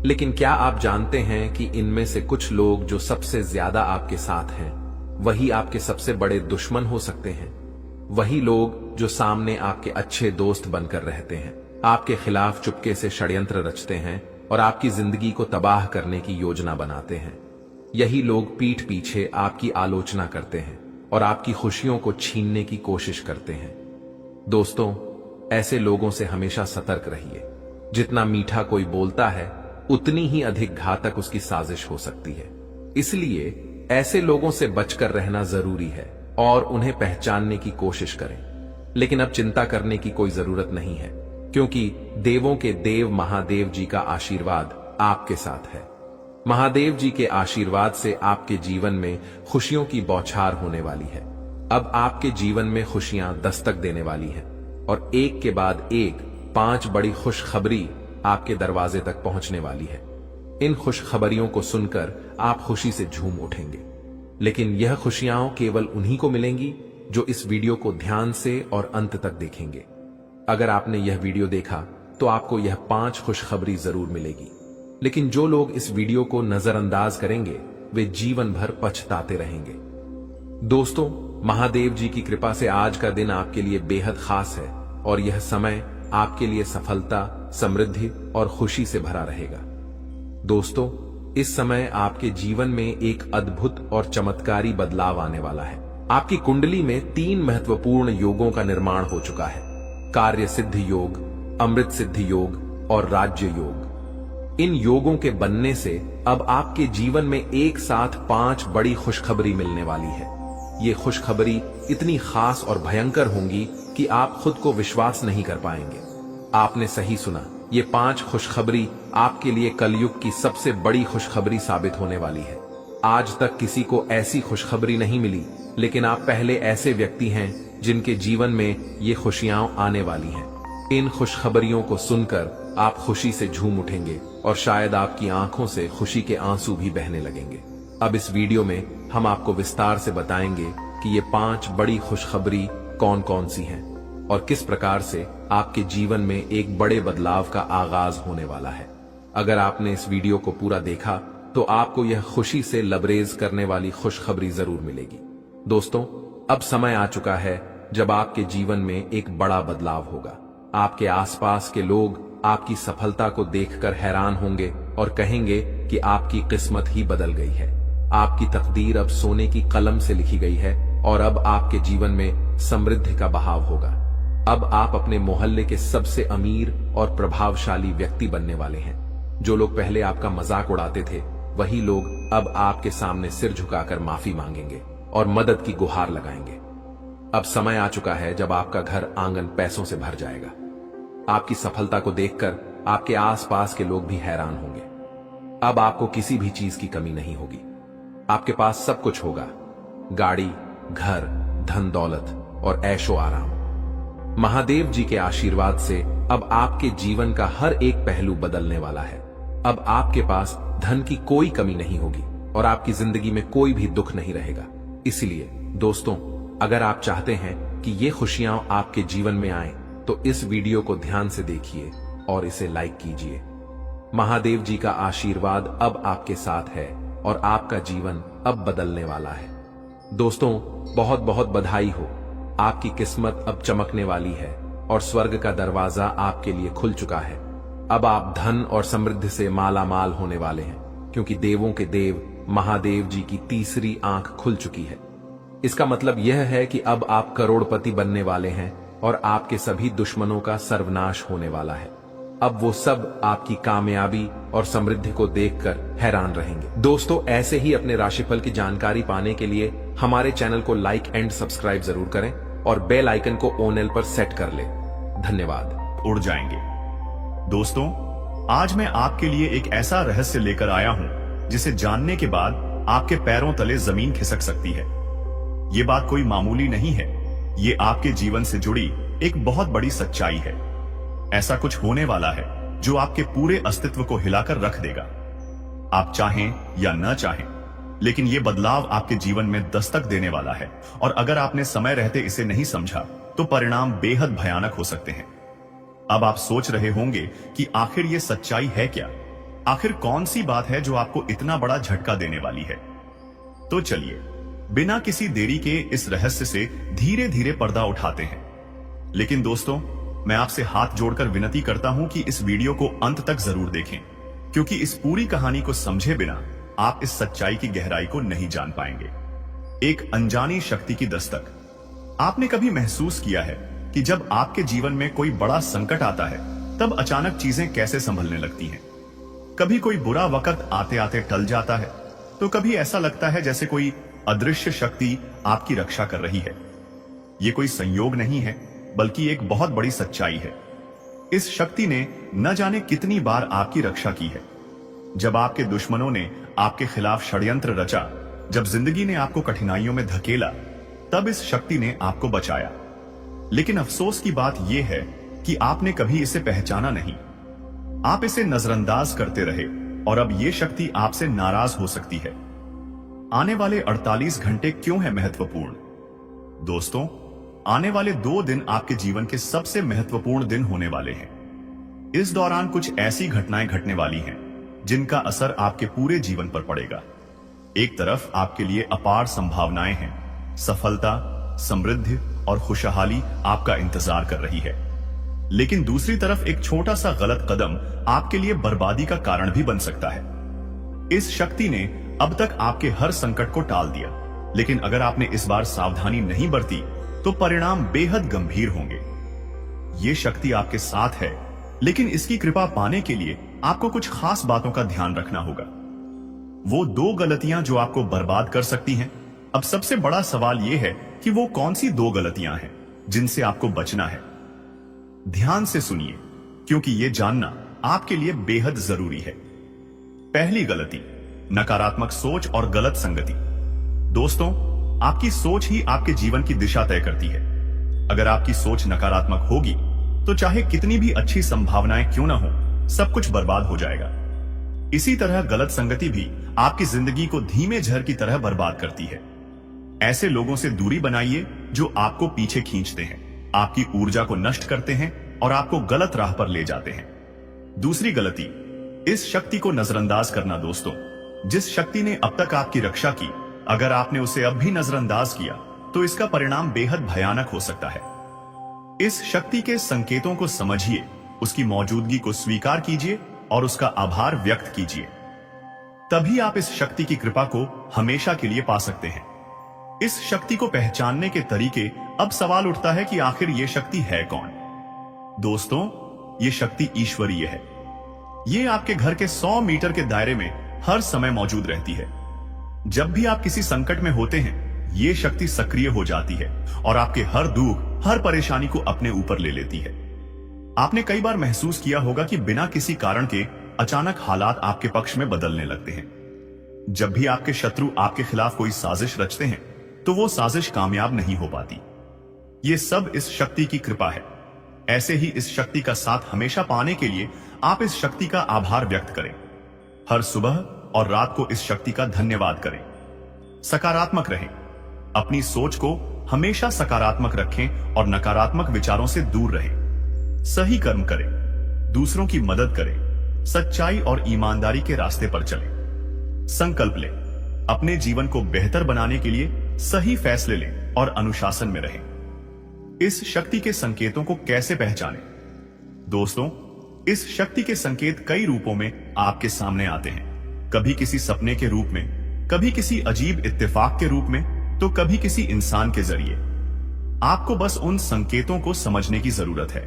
लेकिन क्या आप जानते हैं कि इनमें से कुछ लोग जो सबसे ज्यादा आपके साथ हैं वही आपके सबसे बड़े दुश्मन हो सकते हैं। वही लोग जो सामने आपके अच्छे दोस्त बनकर रहते हैं, आपके खिलाफ चुपके से षड्यंत्र रचते हैं और आपकी जिंदगी को तबाह करने की योजना बनाते हैं। यही लोग पीठ पीछे आपकी आलोचना करते हैं और आपकी खुशियों को छीनने की कोशिश करते हैं। दोस्तों, ऐसे लोगों से हमेशा सतर्क रहिए। जितना मीठा कोई बोलता है उतनी ही अधिक घातक उसकी साजिश हो सकती है। इसलिए ऐसे लोगों से बचकर रहना जरूरी है और उन्हें पहचानने की कोशिश करें। लेकिन अब चिंता करने की कोई जरूरत नहीं है, क्योंकि देवों के देव महादेव जी का आशीर्वाद आपके साथ है। महादेव जी के आशीर्वाद से आपके जीवन में खुशियों की बौछार होने वाली है। अब आपके जीवन में खुशियां दस्तक देने वाली हैं और एक के बाद एक 5 बड़ी खुशखबरी आपके दरवाजे तक पहुंचने वाली है। इन खुशखबरियों को सुनकर आप खुशी से झूम उठेंगे। लेकिन यह खुशियां केवल उन्हीं को मिलेंगी जो इस वीडियो को ध्यान से और अंत तक देखेंगे। अगर आपने यह वीडियो देखा तो आपको यह 5 खुशखबरी जरूर मिलेगी। लेकिन जो लोग इस वीडियो को नजरअंदाज करेंगे वे जीवन भर पछताते रहेंगे। दोस्तों, महादेव जी की कृपा से आज का दिन आपके लिए बेहद खास है और यह समय आपके लिए सफलता, समृद्धि और खुशी से भरा रहेगा। दोस्तों, इस समय आपके जीवन में एक अद्भुत और चमत्कारी बदलाव आने वाला है। आपकी कुंडली में 3 महत्वपूर्ण योगों का निर्माण हो चुका है: कार्य सिद्धि योग, अमृत सिद्धि योग और राज्य योग। इन योगों के बनने से अब आपके जीवन में एक साथ 5 बड़ी खुशखबरी मिलने वाली है। ये खुशखबरी इतनी खास और भयंकर होंगी कि आप खुद को विश्वास नहीं कर पाएंगे। आपने सही सुना, ये 5 खुशखबरी आपके लिए कलयुग की सबसे बड़ी खुशखबरी साबित होने वाली है। आज तक किसी को ऐसी खुशखबरी नहीं मिली, लेकिन आप पहले ऐसे व्यक्ति हैं जिनके जीवन में ये खुशियां आने वाली हैं। इन खुशखबरियों को सुनकर आप खुशी से झूम उठेंगे और शायद आपकी आंखों से खुशी के आंसू भी बहने लगेंगे। अब इस वीडियो में हम आपको विस्तार से बताएंगे कि ये 5 बड़ी खुशखबरी कौन कौन सी हैं और किस प्रकार से आपके जीवन में एक बड़े बदलाव का आगाज होने वाला है। अगर आपने इस वीडियो को पूरा देखा तो आपको यह खुशी से लबरेज करने वाली खुशखबरी जरूर मिलेगी। दोस्तों, अब समय आ चुका है जब आपके जीवन में एक बड़ा बदलाव होगा। आपके आसपास के लोग आपकी सफलता को देखकर हैरान होंगे और कहेंगे कि आपकी किस्मत ही बदल गई है। आपकी तकदीर अब सोने की कलम से लिखी गई है और अब आपके जीवन में समृद्धि का बहाव होगा। अब आप अपने मोहल्ले के सबसे अमीर और प्रभावशाली व्यक्ति बनने वाले हैं। जो लोग पहले आपका मजाक उड़ाते थे, वही लोग अब आपके सामने सिर झुकाकर माफी मांगेंगे और मदद की गुहार लगाएंगे। अब समय आ चुका है जब आपका घर आंगन पैसों से भर जाएगा। आपकी सफलता को देखकर आपके आसपास के लोग भी हैरान होंगे। अब आपको किसी भी चीज की कमी नहीं होगी। आपके पास सब कुछ होगा: गाड़ी, घर, धन दौलत और ऐशो आराम। महादेव जी के आशीर्वाद से अब आपके जीवन का हर एक पहलू बदलने वाला है। अब आपके पास धन की कोई कमी नहीं होगी और आपकी जिंदगी में कोई भी दुख नहीं रहेगा। इसलिए दोस्तों, अगर आप चाहते हैं कि ये खुशियां आपके जीवन में आएं, तो इस वीडियो को ध्यान से देखिए और इसे लाइक कीजिए। महादेव जी का आशीर्वाद अब आपके साथ है और आपका जीवन अब बदलने वाला है। दोस्तों, बहुत बहुत बधाई हो। आपकी किस्मत अब चमकने वाली है और स्वर्ग का दरवाजा आपके लिए खुल चुका है। अब आप धन और समृद्धि से माला माल होने वाले हैं। क्योंकि देवों के देव महादेव जी की तीसरी आंख खुल चुकी है। इसका मतलब यह है कि अब आप करोड़पति बनने वाले हैं और आपके सभी दुश्मनों का सर्वनाश होने वाला है। अब वो सब आपकी कामयाबी और समृद्धि को देखकर हैरान रहेंगे। दोस्तों, ऐसे ही अपने राशिफल की जानकारी पाने के लिए हमारे चैनल को लाइक एंड सब्सक्राइब जरूर करें और बेल आइकन को ऑल पर सेट कर लें। धन्यवाद। उड़ जाएंगे। दोस्तों, आज मैं आपके लिए एक ऐसा रहस्य लेकर आया हूं जिसे जानने के बाद आपके पैरों तले जमीन खिसक सकती है। ये बात कोई मामूली नहीं है, ये आपके जीवन से जुड़ी एक बहुत बड़ी सच्चाई है। ऐसा कुछ होने वाला है जो आपके पूरे अस्तित्व को हिलाकर रख देगा। आप चाहें या न चाहें, लेकिन यह बदलाव आपके जीवन में दस्तक देने वाला है, और अगर आपने समय रहते इसे नहीं समझा तो परिणाम बेहद भयानक हो सकते हैं। अब आप सोच रहे होंगे कि आखिर यह सच्चाई है क्या? आखिर कौन सी बात है जो आपको इतना बड़ा झटका देने वाली है? तो चलिए, बिना किसी देरी के इस रहस्य से धीरे धीरे पर्दा उठाते हैं। लेकिन दोस्तों, मैं आपसे हाथ जोड़कर विनती करता हूं कि इस वीडियो को अंत तक जरूर देखें, क्योंकि इस पूरी कहानी को समझे बिना आप इस सच्चाई की गहराई को नहीं जान पाएंगे। एक अनजानी शक्ति की दस्तक। आपने कभी महसूस किया है कि जब आपके जीवन में कोई बड़ा संकट आता है तब अचानक चीजें कैसे संभलने लगती हैं? कभी कोई बुरा वक्त आते आते टल जाता है, तो कभी ऐसा लगता है जैसे कोई अदृश्य शक्ति आपकी रक्षा कर रही है। यह कोई संयोग नहीं है, बल्कि एक बहुत बड़ी सच्चाई है। इस शक्ति ने न जाने कितनी बार आपकी रक्षा की है। जब आपके दुश्मनों ने आपके खिलाफ षड्यंत्र रचा, जब जिंदगी ने आपको कठिनाइयों में धकेला, तब इस शक्ति ने आपको बचाया। लेकिन अफसोस की बात यह है कि आपने कभी इसे पहचाना नहीं। आप इसे नजरअंदाज करते रहे, और अब यह शक्ति आपसे नाराज हो सकती है। आने वाले 48 घंटे क्यों है महत्वपूर्ण? दोस्तों, आने वाले 2 दिन आपके जीवन के सबसे महत्वपूर्ण दिन होने वाले हैं। इस दौरान कुछ ऐसी घटनाएं घटने वाली हैं जिनका असर आपके पूरे जीवन पर पड़ेगा। एक तरफ आपके लिए अपार संभावनाएं हैं, सफलता, समृद्धि और खुशहाली आपका इंतजार कर रही है। लेकिन दूसरी तरफ एक छोटा सा गलत कदम आपके लिए बर्बादी का कारण भी बन सकता है। इस शक्ति ने अब तक आपके हर संकट को टाल दिया, लेकिन अगर आपने इस बार सावधानी नहीं बरती तो परिणाम बेहद गंभीर होंगे। ये शक्ति आपके साथ है, लेकिन इसकी कृपा पाने के लिए आपको कुछ खास बातों का ध्यान रखना होगा। वो 2 गलतियां जो आपको बर्बाद कर सकती हैं। अब सबसे बड़ा सवाल यह है कि वो कौन सी 2 गलतियां हैं जिनसे आपको बचना है। ध्यान से सुनिए, क्योंकि यह जानना आपके लिए बेहद जरूरी है। पहली गलती, नकारात्मक सोच और गलत संगति। दोस्तों, आपकी सोच ही आपके जीवन की दिशा तय करती है। अगर आपकी सोच नकारात्मक होगी तो चाहे कितनी भी अच्छी संभावनाएं क्यों ना हो, सब कुछ बर्बाद हो जाएगा। इसी तरह गलत संगति भी आपकी जिंदगी को धीमे झर की तरह बर्बाद करती है। ऐसे लोगों से दूरी बनाइए जो आपको पीछे खींचते हैं, आपकी ऊर्जा को नष्ट करते हैं और आपको गलत राह पर ले जाते हैं। दूसरी गलती, इस शक्ति को नजरअंदाज करना। दोस्तों, जिस शक्ति ने अब तक आपकी रक्षा की, अगर आपने उसे अब भी नजरअंदाज किया तो इसका परिणाम बेहद भयानक हो सकता है। इस शक्ति के संकेतों को समझिए, उसकी मौजूदगी को स्वीकार कीजिए और उसका आभार व्यक्त कीजिए। तभी आप इस शक्ति की कृपा को हमेशा के लिए पा सकते हैं। इस शक्ति को पहचानने के तरीके। अब सवाल उठता है कि आखिर यह शक्ति है कौन? दोस्तों, यह शक्ति ईश्वरीय है। यह आपके घर के 100 मीटर के दायरे में हर समय मौजूद रहती है। जब भी आप किसी संकट में होते हैं, यह शक्ति सक्रिय हो जाती है और आपके हर दुख, हर परेशानी को अपने ऊपर ले लेती है। आपने कई बार महसूस किया होगा कि बिना किसी कारण के अचानक हालात आपके पक्ष में बदलने लगते हैं। जब भी आपके शत्रु आपके खिलाफ कोई साजिश रचते हैं तो वो साजिश कामयाब नहीं हो पाती। ये सब इस शक्ति की कृपा है। ऐसे ही इस शक्ति का साथ हमेशा पाने के लिए आप इस शक्ति का आभार व्यक्त करें। हर सुबह और रात को इस शक्ति का धन्यवाद करें। सकारात्मक रहें, अपनी सोच को हमेशा सकारात्मक रखें और नकारात्मक विचारों से दूर रहें। सही कर्म करें, दूसरों की मदद करें, सच्चाई और ईमानदारी के रास्ते पर चलें। संकल्प लें, अपने जीवन को बेहतर बनाने के लिए सही फैसले लें और अनुशासन में रहें। इस शक्ति के संकेतों को कैसे पहचानें? दोस्तों, इस शक्ति के संकेत कई रूपों में आपके सामने आते हैं। कभी किसी सपने के रूप में, कभी किसी अजीब इत्तेफाक के रूप में, तो कभी किसी इंसान के जरिए। आपको बस उन संकेतों को समझने की जरूरत है।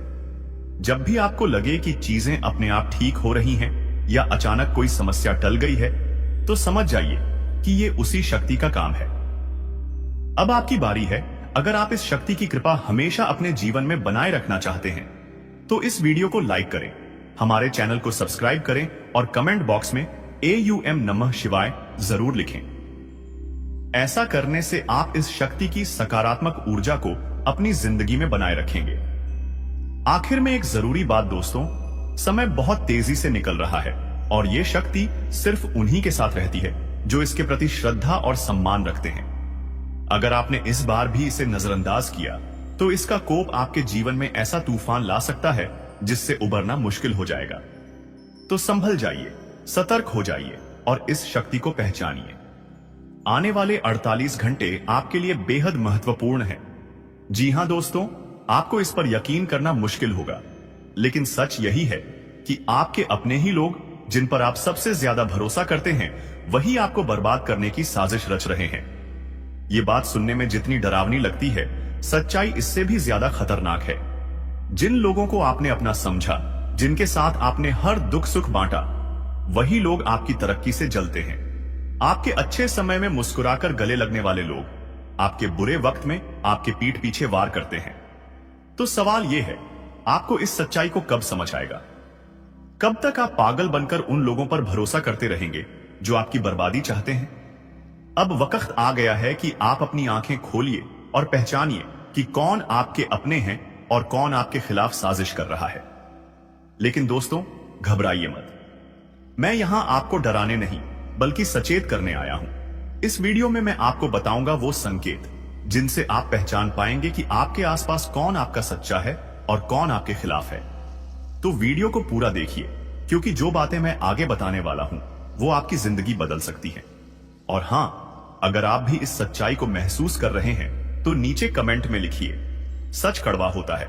जब भी आपको लगे कि चीजें अपने आप ठीक हो रही हैं या अचानक कोई समस्या टल गई है, तो समझ जाइए कि ये उसी शक्ति का काम है। अब आपकी बारी है। अगर आप इस शक्ति की कृपा हमेशा अपने जीवन में बनाए रखना चाहते हैं तो इस वीडियो को लाइक करें, हमारे चैनल को सब्सक्राइब करें और कमेंट बॉक्स में AUM नमः शिवाय जरूर लिखें। ऐसा करने से आप इस शक्ति की सकारात्मक ऊर्जा को अपनी जिंदगी में बनाए रखेंगे। आखिर में एक जरूरी बात दोस्तों, समय बहुत तेजी से निकल रहा है और यह शक्ति सिर्फ उन्हीं के साथ रहती है जो इसके प्रति श्रद्धा और सम्मान रखते हैं। अगर आपने इस बार भी इसे नजरअंदाज किया तो इसका कोप आपके जीवन में ऐसा तूफान ला सकता है जिससे उबरना मुश्किल हो जाएगा। तो संभल जाइए, सतर्क हो जाइए और इस शक्ति को पहचानिए। आने वाले 48 घंटे आपके लिए बेहद महत्वपूर्ण हैं। जी हां दोस्तों, आपको इस पर यकीन करना मुश्किल होगा, लेकिन सच यही है कि आपके अपने ही लोग जिन पर आप सबसे ज्यादा भरोसा करते हैं, वही आपको बर्बाद करने की साजिश रच रहे हैं। ये बात सुनने में जितनी डरावनी लगती है, सच्चाई इससे भी ज्यादा खतरनाक है। जिन लोगों को आपने अपना समझा, जिनके साथ आपने हर दुख सुख बांटा, वही लोग आपकी तरक्की से जलते हैं। आपके अच्छे समय में मुस्कुराकर गले लगने वाले लोग आपके बुरे वक्त में आपके पीठ पीछे वार करते हैं। तो सवाल यह है, आपको इस सच्चाई को कब समझ आएगा? कब तक आप पागल बनकर उन लोगों पर भरोसा करते रहेंगे जो आपकी बर्बादी चाहते हैं? अब वक्त आ गया है कि आप अपनी आंखें खोलिए और पहचानिए कि कौन आपके अपने हैं और कौन आपके खिलाफ साजिश कर रहा है। लेकिन दोस्तों, घबराइए मत। मैं यहां आपको डराने नहीं बल्कि सचेत करने आया हूं। इस वीडियो में मैं आपको बताऊंगा वो संकेत जिनसे आप पहचान पाएंगे कि आपके आसपास कौन आपका सच्चा है और कौन आपके खिलाफ है। तो वीडियो को पूरा देखिए, क्योंकि जो बातें मैं आगे बताने वाला हूं वो आपकी जिंदगी बदल सकती हैं। और हां, अगर आप भी इस सच्चाई को महसूस कर रहे हैं तो नीचे कमेंट में लिखिए, सच कड़वा होता है,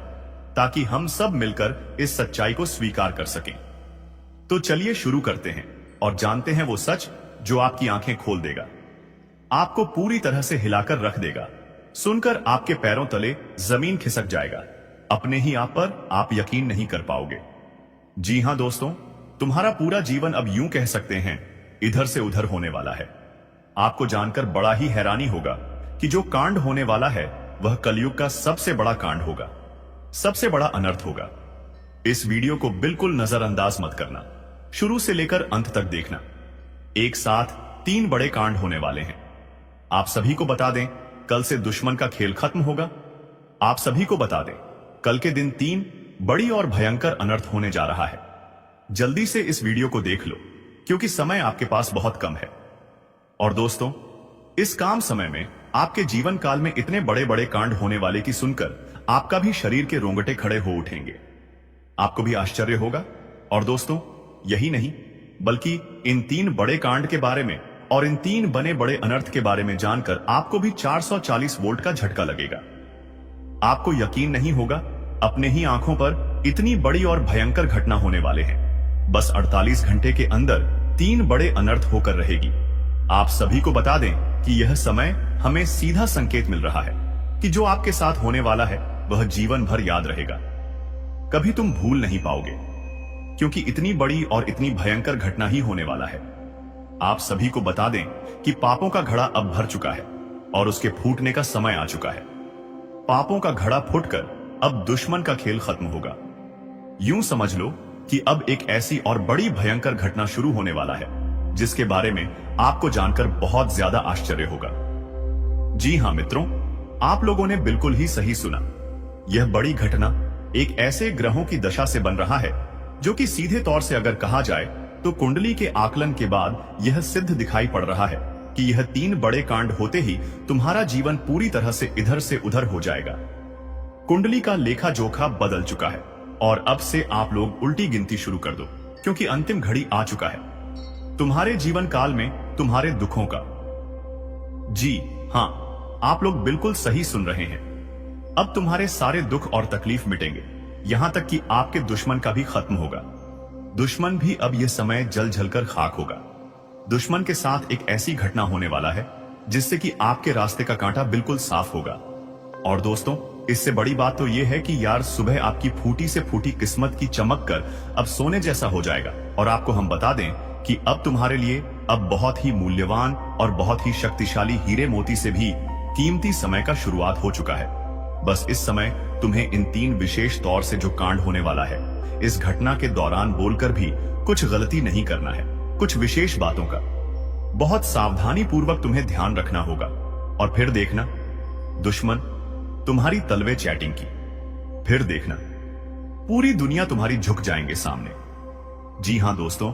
ताकि हम सब मिलकर इस सच्चाई को स्वीकार कर सकें। तो चलिए शुरू करते हैं और जानते हैं वो सच जो आपकी आंखें खोल देगा, आपको पूरी तरह से हिलाकर रख देगा। सुनकर आपके पैरों तले जमीन खिसक जाएगा। अपने ही आप पर आप यकीन नहीं कर पाओगे। जी हां दोस्तों, तुम्हारा पूरा जीवन अब यूं कह सकते हैं इधर से उधर होने वाला है। आपको जानकर बड़ा ही हैरानी होगा कि जो कांड होने वाला है वह कलयुग का सबसे बड़ा कांड होगा, सबसे बड़ा अनर्थ होगा। इस वीडियो को बिल्कुल नजरअंदाज मत करना, शुरू से लेकर अंत तक देखना। एक साथ 3 बड़े कांड होने वाले हैं। आप सभी को बता दें, कल से दुश्मन का खेल खत्म होगा। आप सभी को बता दें, कल के दिन 3 बड़ी और भयंकर अनर्थ होने जा रहा है। जल्दी से इस वीडियो को देख लो, क्योंकि समय आपके पास बहुत कम है। और दोस्तों, इस काम समय में आपके जीवन काल में इतने बड़े बड़े कांड होने वाले की सुनकर आपका भी शरीर के रोंगटे खड़े हो उठेंगे। आपको भी आश्चर्य होगा। और दोस्तों, यही नहीं बल्कि इन 3 बड़े कांड के बारे में और इन 3 बने बड़े अनर्थ के बारे में जानकर आपको भी 440 वोल्ट का झटका लगेगा। आपको यकीन नहीं होगा, अपने ही आंखों पर इतनी बड़ी और भयंकर घटना होने वाले हैं। बस 48 घंटे के अंदर 3 बड़े अनर्थ होकर रहेगी। आप सभी को बता दें कि यह समय हमें सीधा संकेत मिल रहा है कि जो आपके साथ होने वाला है वह जीवन भर याद रहेगा, कभी तुम भूल नहीं पाओगे, क्योंकि इतनी बड़ी और इतनी भयंकर घटना ही होने वाला है। आप सभी को बता दें कि पापों का घड़ा अब भर चुका है और उसके फूटने का समय आ चुका है। पापों का घड़ा फूटकर अब दुश्मन का खेल खत्म होगा। यूं समझ लो कि अब एक ऐसी और बड़ी भयंकर घटना शुरू होने वाला है जिसके बारे में आपको जानकर बहुत ज्यादा आश्चर्य होगा। जी हां मित्रों, आप लोगों ने बिल्कुल ही सही सुना। यह बड़ी घटना एक ऐसे ग्रहों की दशा से बन रहा है जो कि सीधे तौर से अगर कहा जाए तो कुंडली के आकलन के बाद यह सिद्ध दिखाई पड़ रहा है कि यह 3 बड़े कांड होते ही तुम्हारा जीवन पूरी तरह से इधर से उधर हो जाएगा। कुंडली का लेखा जोखा बदल चुका है और अब से आप लोग उल्टी गिनती शुरू कर दो, क्योंकि अंतिम घड़ी आ चुका है तुम्हारे जीवन काल में तुम्हारे दुखों का। जी हां, आप लोग बिल्कुल सही सुन रहे हैं। अब तुम्हारे सारे दुख और तकलीफ मिटेंगे, यहां तक कि आपके दुश्मन का भी खत्म होगा। दुश्मन भी अब यह समय जल जलकर खाक होगा। दुश्मन के साथ एक ऐसी घटना होने वाला है जिससे कि आपके रास्ते का कांटा बिल्कुल साफ होगा। और दोस्तों, इससे बड़ी बात तो यह है कि यार सुबह आपकी फूटी से फूटी किस्मत की चमक कर अब सोने जैसा हो जाएगा। और आपको हम बता दें कि अब तुम्हारे लिए अब बहुत ही मूल्यवान और बहुत ही शक्तिशाली हीरे मोती से भी कीमती समय का शुरुआत हो चुका है। बस इस समय तुम्हें इन 3 विशेष तौर से जो कांड होने वाला है, इस घटना के दौरान बोलकर भी कुछ गलती नहीं करना है। कुछ विशेष बातों का बहुत सावधानी पूर्वक तुम्हें ध्यान रखना होगा। और फिर देखना दुश्मन तुम्हारी तलवे चैटिंग की, फिर देखना पूरी दुनिया तुम्हारी झुक जाएंगे सामने। जी हां दोस्तों,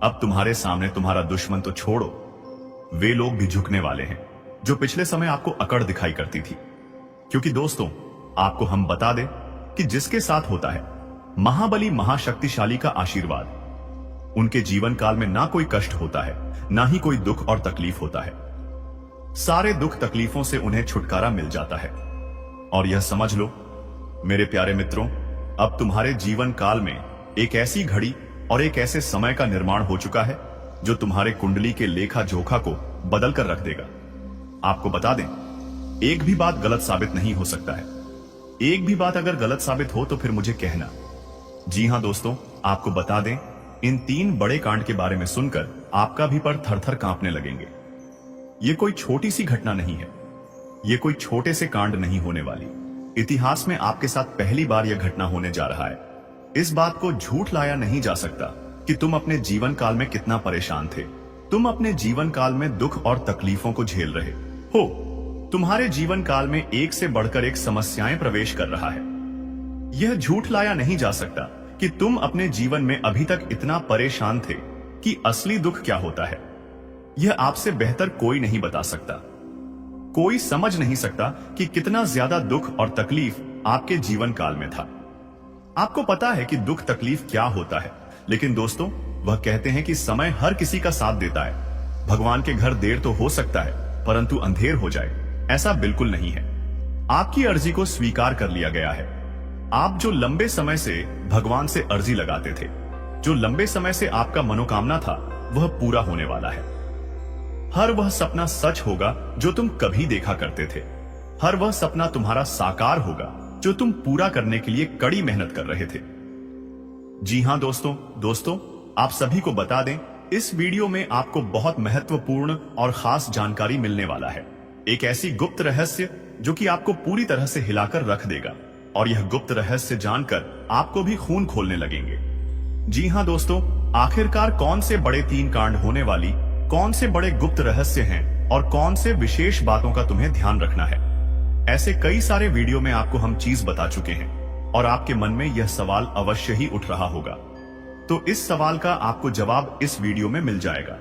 अब तुम्हारे सामने तुम्हारा दुश्मन तो छोड़ो, वे लोग भी झुकने वाले हैं जो पिछले समय आपको अकड़ दिखाई करती थी। क्योंकि दोस्तों, आपको हम बता दें कि जिसके साथ होता है महाबली महाशक्तिशाली का आशीर्वाद, उनके जीवन काल में ना कोई कष्ट होता है, ना ही कोई दुख और तकलीफ होता है। सारे दुख तकलीफों से उन्हें छुटकारा मिल जाता है। और यह समझ लो मेरे प्यारे मित्रों, अब तुम्हारे जीवन काल में एक ऐसी घड़ी और एक ऐसे समय का निर्माण हो चुका है जो तुम्हारे कुंडली के लेखा जोखा को बदल कर रख देगा। आपको बता दें, एक भी बात गलत साबित नहीं हो सकता है। एक भी बात अगर गलत साबित हो तो फिर मुझे कहना। जी हां दोस्तों, आपको बता दें, इन 3 बड़े कांड के बारे में सुनकर आपका भी पर थर थर कांपने लगेंगे। ये कोई छोटी सी घटना नहीं है, ये कोई छोटे से कांड नहीं होने वाली। इतिहास में आपके साथ पहली बार यह घटना होने जा रहा है। इस बात को झूठ लाया नहीं जा सकता कि तुम अपने जीवन काल में कितना परेशान थे। तुम अपने जीवन काल में दुख और तकलीफों को झेल रहे हो। तुम्हारे जीवन काल में एक से बढ़कर एक समस्याएं प्रवेश कर रहा है। यह झूठ लाया नहीं जा सकता कि तुम अपने जीवन में अभी तक इतना परेशान थे कि असली दुख क्या होता है, यह आपसे बेहतर कोई नहीं बता सकता। कोई समझ नहीं सकता कि कितना ज्यादा दुख और तकलीफ आपके जीवन काल में था। आपको पता है कि दुख तकलीफ क्या होता है, लेकिन दोस्तों, वह कहते हैं कि समय हर किसी का साथ देता है। भगवान के घर देर तो हो सकता है, परंतु अंधेर हो जाए ऐसा बिल्कुल नहीं है। आपकी अर्जी को स्वीकार कर लिया गया है। आप जो लंबे समय से भगवान से अर्जी लगाते थे, जो लंबे समय से आपका मनोकामना था, वह पूरा होने वाला है। हर वह सपना सच होगा जो तुम कभी देखा करते थे। हर वह सपना तुम्हारा साकार होगा जो तुम पूरा करने के लिए कड़ी मेहनत कर रहे थे। जी हां दोस्तों, आप सभी को बता दें, इस वीडियो में आपको बहुत महत्वपूर्ण और खास जानकारी मिलने वाला है। एक ऐसी गुप्त रहस्य जो कि आपको पूरी तरह से हिलाकर रख देगा। और यह गुप्त रहस्य जानकर आपको भी खून खोलने लगेंगे। जी हां दोस्तों, आखिरकार कौन से बड़े 3 कांड होने वाली, कौन से बड़े गुप्त रहस्य हैं और कौन से विशेष बातों का तुम्हें ध्यान रखना है। ऐसे कई सारे वीडियो में आपको हम चीज बता चुके हैं और आपके मन में यह सवाल अवश्य ही उठ रहा होगा। तो इस सवाल का आपको जवाब इस वीडियो में मिल जाएगा।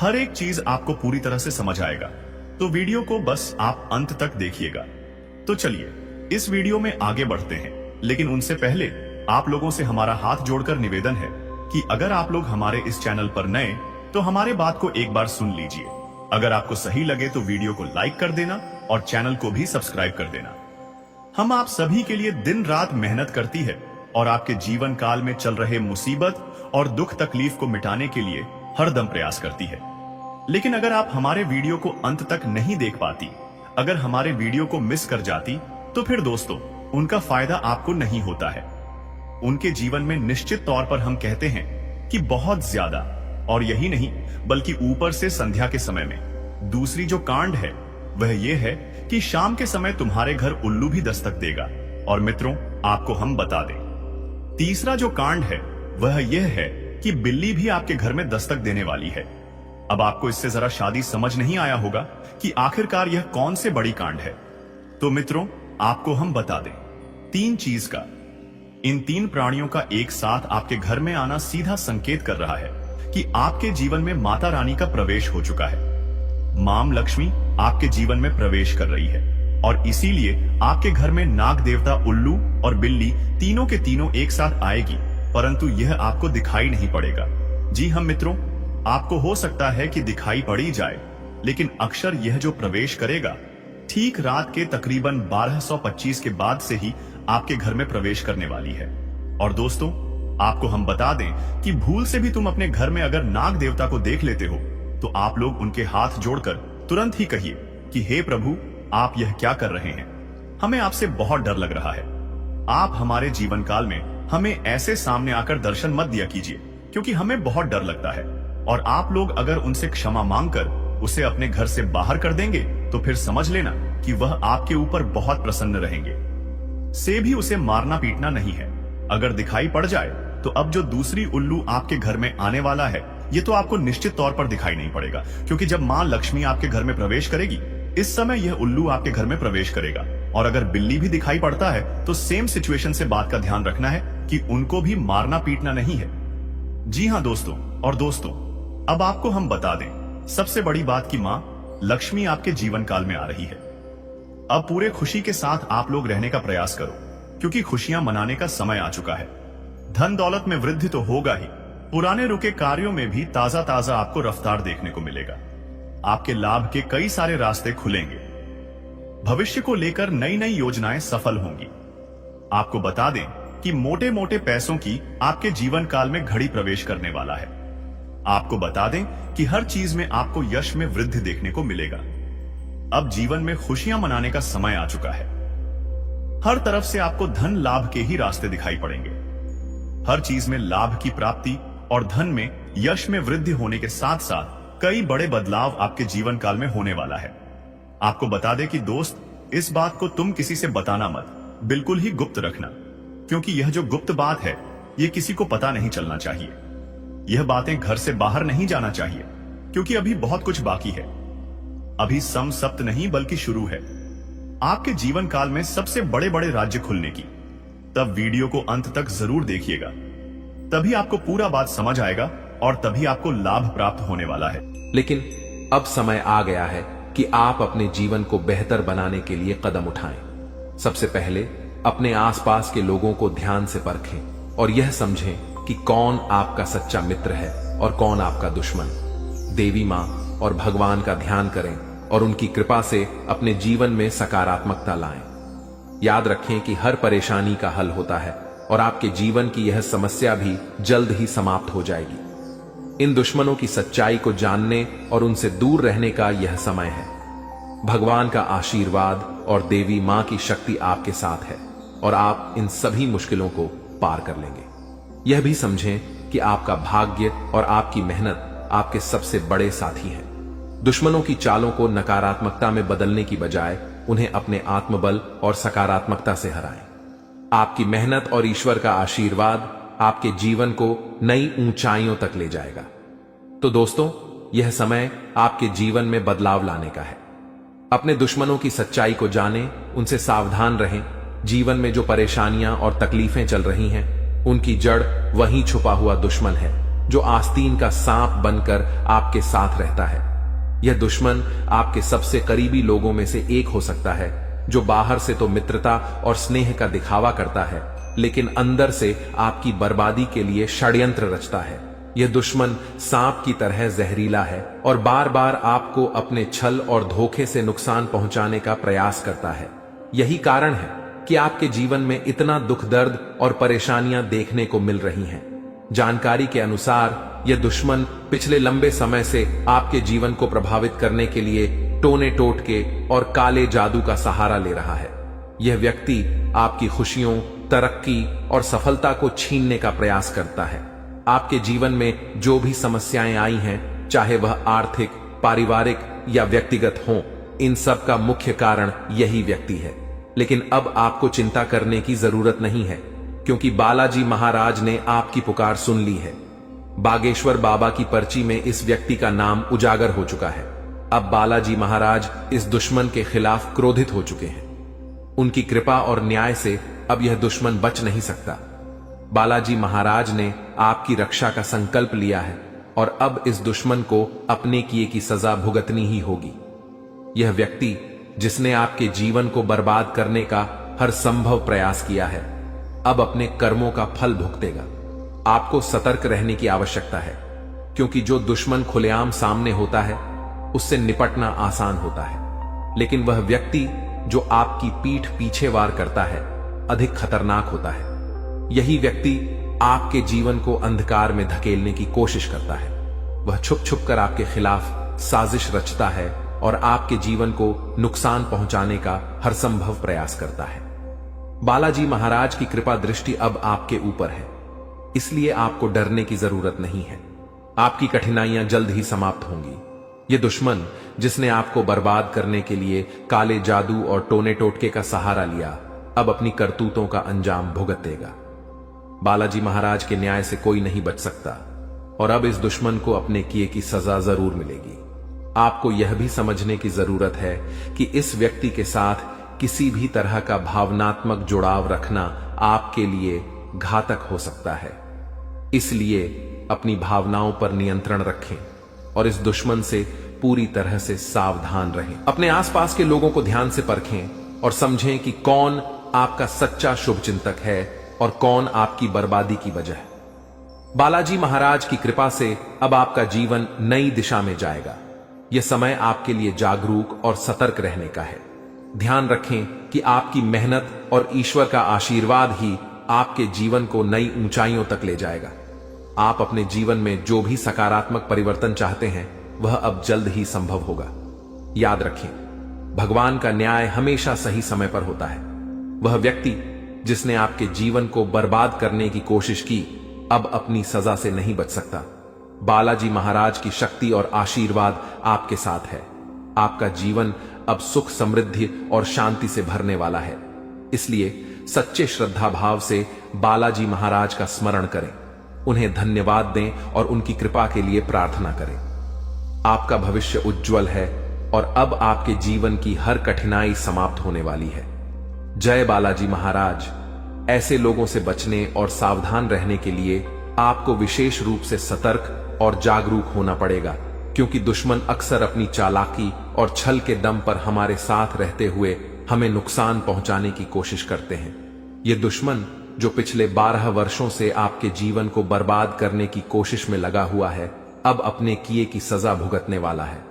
हर एक चीज आपको पूरी तरह से समझ आएगा, तो वीडियो को बस आप अंत तक देखिएगा। तो चलिए इस वीडियो में आगे बढ़ते हैं, लेकिन उनसे पहले आप लोगों से हमारा हाथ जोड़कर निवेदन है कि अगर आप लोग हमारे इस चैनल पर नए तो हमारे बात को एक बार सुन लीजिए। अगर आपको सही लगे तो वीडियो को लाइक कर देना और चैनल को भी सब्सक्राइब कर देना। हम आप सभी के लिए दिन रात मेहनत करती है और आपके जीवन काल में चल रहे मुसीबत और दुख तकलीफ को मिटाने के लिए हरदम प्रयास करती है। लेकिन अगर आप हमारे वीडियो को अंत तक नहीं देख पाती, अगर हमारे वीडियो को मिस कर जाती, तो फिर दोस्तों उनका फायदा आपको नहीं होता है। उनके जीवन में निश्चित तौर पर हम कहते हैं कि बहुत ज्यादा, और यही नहीं बल्कि ऊपर से संध्या के समय में दूसरी जो कांड है वह यह है कि शाम के समय तुम्हारे घर उल्लू भी दस्तक देगा। और मित्रों, आपको हम बता दें, तीसरा जो कांड है वह यह है कि बिल्ली भी आपके घर में दस्तक देने वाली है। अब आपको इससे जरा शादी समझ नहीं आया होगा कि आखिरकार यह कौन से बड़ी कांड है। तो मित्रों, आपको हम बता दें, 3 चीज का, इन 3 प्राणियों का एक साथ आपके घर में आना सीधा संकेत कर रहा है कि आपके जीवन में माता रानी का प्रवेश हो चुका है। मां लक्ष्मी आपके जीवन में प्रवेश कर रही है और इसीलिए आपके घर में नाग देवता, उल्लू और बिल्ली तीनों के तीनों एक साथ आएगी, परंतु यह आपको दिखाई नहीं पड़ेगा। जी हम मित्रों, आपको हो सकता है कि दिखाई पड़ ही जाए, लेकिन अक्सर यह जो प्रवेश करेगा ठीक रात के तकरीबन 1225 के बाद से ही आपके घर में प्रवेश करने वाली है। और दोस्तों, आपको हम बता दें कि भूल से भी तुम अपने घर में अगर नाग देवता को देख लेते हो तो आप लोग उनके हाथ जोड़कर तुरंत ही कहिए कि हे प्रभु, आप यह क्या कर रहे हैं? हमें आपसे बहुत डर लग रहा है। आप हमारे जीवन काल में हमें ऐसे सामने आकर दर्शन मत दिया कीजिए, क्योंकि हमें बहुत डर लगता है। और आप लोग अगर उनसे क्षमा मांगकर उसे अपने घर से बाहर कर देंगे तो फिर समझ लेना कि वह आपके ऊपर बहुत प्रसन्न रहेंगे। से भी उसे मारना पीटना नहीं है। अगर दिखाई पड़ जाए तो अब जो दूसरी उल्लू आपके घर में आने वाला है, ये तो आपको निश्चित तौर पर दिखाई नहीं पड़ेगा, क्योंकि जब मां लक्ष्मी आपके घर में प्रवेश करेगी, इस समय यह उल्लू आपके घर में प्रवेश करेगा। और अगर बिल्ली भी दिखाई पड़ता है तो सेम सिचुएशन से बात का ध्यान रखना है कि उनको भी मारना पीटना नहीं है। जी हाँ दोस्तों, और दोस्तों अब आपको हम बता दें सबसे बड़ी बात कि मां लक्ष्मी आपके जीवन काल में आ रही है। अब पूरे खुशी के साथ आप लोग रहने का प्रयास करो, क्योंकि खुशियां मनाने का समय आ चुका है। धन दौलत में वृद्धि तो होगा ही, पुराने रुके कार्यों में भी ताजा ताजा आपको रफ्तार देखने को मिलेगा। आपके लाभ के कई सारे रास्ते खुलेंगे। भविष्य को लेकर नई नई योजनाएं सफल होंगी। आपको बता दें कि मोटे मोटे पैसों की आपके जीवन काल में घड़ी प्रवेश करने वाला है। आपको बता दें कि हर चीज में आपको यश में वृद्धि देखने को मिलेगा। अब जीवन में खुशियां मनाने का समय आ चुका है। हर तरफ से आपको धन लाभ के ही रास्ते दिखाई पड़ेंगे। हर चीज में लाभ की प्राप्ति और धन में यश में वृद्धि होने के साथ साथ कई बड़े बदलाव आपके जीवन काल में होने वाला है। आपको बता दें कि दोस्त, इस बात को तुम किसी से बताना मत, बिल्कुल ही गुप्त रखना, क्योंकि यह जो गुप्त बात है यह किसी को पता नहीं चलना चाहिए। यह बातें घर से बाहर नहीं जाना चाहिए, क्योंकि अभी बहुत कुछ बाकी है। अभी सम सप्त नहीं बल्कि शुरू है आपके जीवन काल में सबसे बड़े बड़े राज्य खुलने की। तब वीडियो को अंत तक जरूर देखिएगा, तभी आपको पूरा बात समझ आएगा और तभी आपको लाभ प्राप्त होने वाला है। लेकिन अब समय आ गया है कि आप अपने जीवन को बेहतर बनाने के लिए कदम उठाएं। सबसे पहले अपने आसपास के लोगों को ध्यान से परखें और यह समझें कि कौन आपका सच्चा मित्र है और कौन आपका दुश्मन। देवी मां और भगवान का ध्यान करें और उनकी कृपा से अपने जीवन में सकारात्मकता लाएं। याद रखें कि हर परेशानी का हल होता है और आपके जीवन की यह समस्या भी जल्द ही समाप्त हो जाएगी। इन दुश्मनों की सच्चाई को जानने और उनसे दूर रहने का यह समय है। भगवान का आशीर्वाद और देवी मां की शक्ति आपके साथ है और आप इन सभी मुश्किलों को पार कर लेंगे। यह भी समझें कि आपका भाग्य और आपकी मेहनत आपके सबसे बड़े साथी हैं। दुश्मनों की चालों को नकारात्मकता में बदलने की बजाय उन्हें अपने आत्मबल और सकारात्मकता से हराएं। आपकी मेहनत और ईश्वर का आशीर्वाद आपके जीवन को नई ऊंचाइयों तक ले जाएगा। तो दोस्तों, यह समय आपके जीवन में बदलाव लाने का है। अपने दुश्मनों की सच्चाई को जानें, उनसे सावधान रहें। जीवन में जो परेशानियां और तकलीफें चल रही हैं, उनकी जड़ वहीं छुपा हुआ दुश्मन है जो आस्तीन का सांप बनकर आपके साथ रहता है। यह दुश्मन आपके सबसे करीबी लोगों में से एक हो सकता है, जो बाहर से तो मित्रता और स्नेह का दिखावा करता है, लेकिन अंदर से आपकी बर्बादी के लिए षड्यंत्र रचता है। यह दुश्मन सांप की तरह जहरीला है और बार बार आपको अपने छल और धोखे से नुकसान पहुंचाने का प्रयास करता है। यही कारण है कि आपके जीवन में इतना दुख दर्द और परेशानियां देखने को मिल रही हैं। जानकारी के अनुसार यह दुश्मन पिछले लंबे समय से आपके जीवन को प्रभावित करने के लिए टोने टोटके और काले जादू का सहारा ले रहा है। यह व्यक्ति आपकी खुशियों, तरक्की और सफलता को छीनने का प्रयास करता है। आपके जीवन में जो भी समस्याएं आई हैं, चाहे वह आर्थिक, पारिवारिक या व्यक्तिगत हों, इन सब का मुख्य कारण यही व्यक्ति है। लेकिन अब आपको चिंता करने की जरूरत नहीं है, क्योंकि बालाजी महाराज ने आपकी पुकार सुन ली है। बागेश्वर बाबा की पर्ची में इस व्यक्ति का नाम उजागर हो चुका है। अब बालाजी महाराज इस दुश्मन के खिलाफ क्रोधित हो चुके हैं। उनकी कृपा और न्याय से अब यह दुश्मन बच नहीं सकता। बालाजी महाराज ने आपकी रक्षा का संकल्प लिया है और अब इस दुश्मन को अपने किए की सजा भुगतनी ही होगी। यह व्यक्ति जिसने आपके जीवन को बर्बाद करने का हर संभव प्रयास किया है, अब अपने कर्मों का फल भुगतेगा। आपको सतर्क रहने की आवश्यकता है, क्योंकि जो दुश्मन खुलेआम सामने होता है उससे निपटना आसान होता है, लेकिन वह व्यक्ति जो आपकी पीठ पीछे वार करता है अधिक खतरनाक होता है। यही व्यक्ति आपके जीवन को अंधकार में धकेलने की कोशिश करता है। वह छुप छुप कर आपके खिलाफ साजिश रचता है और आपके जीवन को नुकसान पहुंचाने का हर संभव प्रयास करता है। बालाजी महाराज की कृपा दृष्टि अब आपके ऊपर है, इसलिए आपको डरने की जरूरत नहीं है। आपकी कठिनाइयां जल्द ही समाप्त होंगी। ये दुश्मन जिसने आपको बर्बाद करने के लिए काले जादू और टोने टोटके का सहारा लिया, अब अपनी करतूतों का अंजाम भुगतेगा। बालाजी महाराज के न्याय से कोई नहीं बच सकता और अब इस दुश्मन को अपने किए की सजा जरूर मिलेगी। आपको यह भी समझने की जरूरत है कि इस व्यक्ति के साथ किसी भी तरह का भावनात्मक जुड़ाव रखना आपके लिए घातक हो सकता है। इसलिए अपनी भावनाओं पर नियंत्रण रखें और इस दुश्मन से पूरी तरह से सावधान रहें। अपने आसपास के लोगों को ध्यान से परखें और समझें कि कौन आपका सच्चा शुभचिंतक है और कौन आपकी बर्बादी की वजह है। बालाजी महाराज की कृपा से अब आपका जीवन नई दिशा में जाएगा। यह समय आपके लिए जागरूक और सतर्क रहने का है। ध्यान रखें कि आपकी मेहनत और ईश्वर का आशीर्वाद ही आपके जीवन को नई ऊंचाइयों तक ले जाएगा। आप अपने जीवन में जो भी सकारात्मक परिवर्तन चाहते हैं वह अब जल्द ही संभव होगा। याद रखें, भगवान का न्याय हमेशा सही समय पर होता है। वह व्यक्ति जिसने आपके जीवन को बर्बाद करने की कोशिश की, अब अपनी सजा से नहीं बच सकता। बालाजी महाराज की शक्ति और आशीर्वाद आपके साथ है। आपका जीवन अब सुख, समृद्धि और शांति से भरने वाला है। इसलिए सच्चे श्रद्धा भाव से बालाजी महाराज का स्मरण करें, उन्हें धन्यवाद दें और उनकी कृपा के लिए प्रार्थना करें। आपका भविष्य उज्जवल है और अब आपके जीवन की हर कठिनाई समाप्त होने वाली है। जय बालाजी महाराज। ऐसे लोगों से बचने और सावधान रहने के लिए आपको विशेष रूप से सतर्क और जागरूक होना पड़ेगा, क्योंकि दुश्मन अक्सर अपनी चालाकी और छल के दम पर हमारे साथ रहते हुए हमें नुकसान पहुंचाने की कोशिश करते हैं। ये दुश्मन जो पिछले 12 वर्षों से आपके जीवन को बर्बाद करने की कोशिश में लगा हुआ है, अब अपने किए की सजा भुगतने वाला है।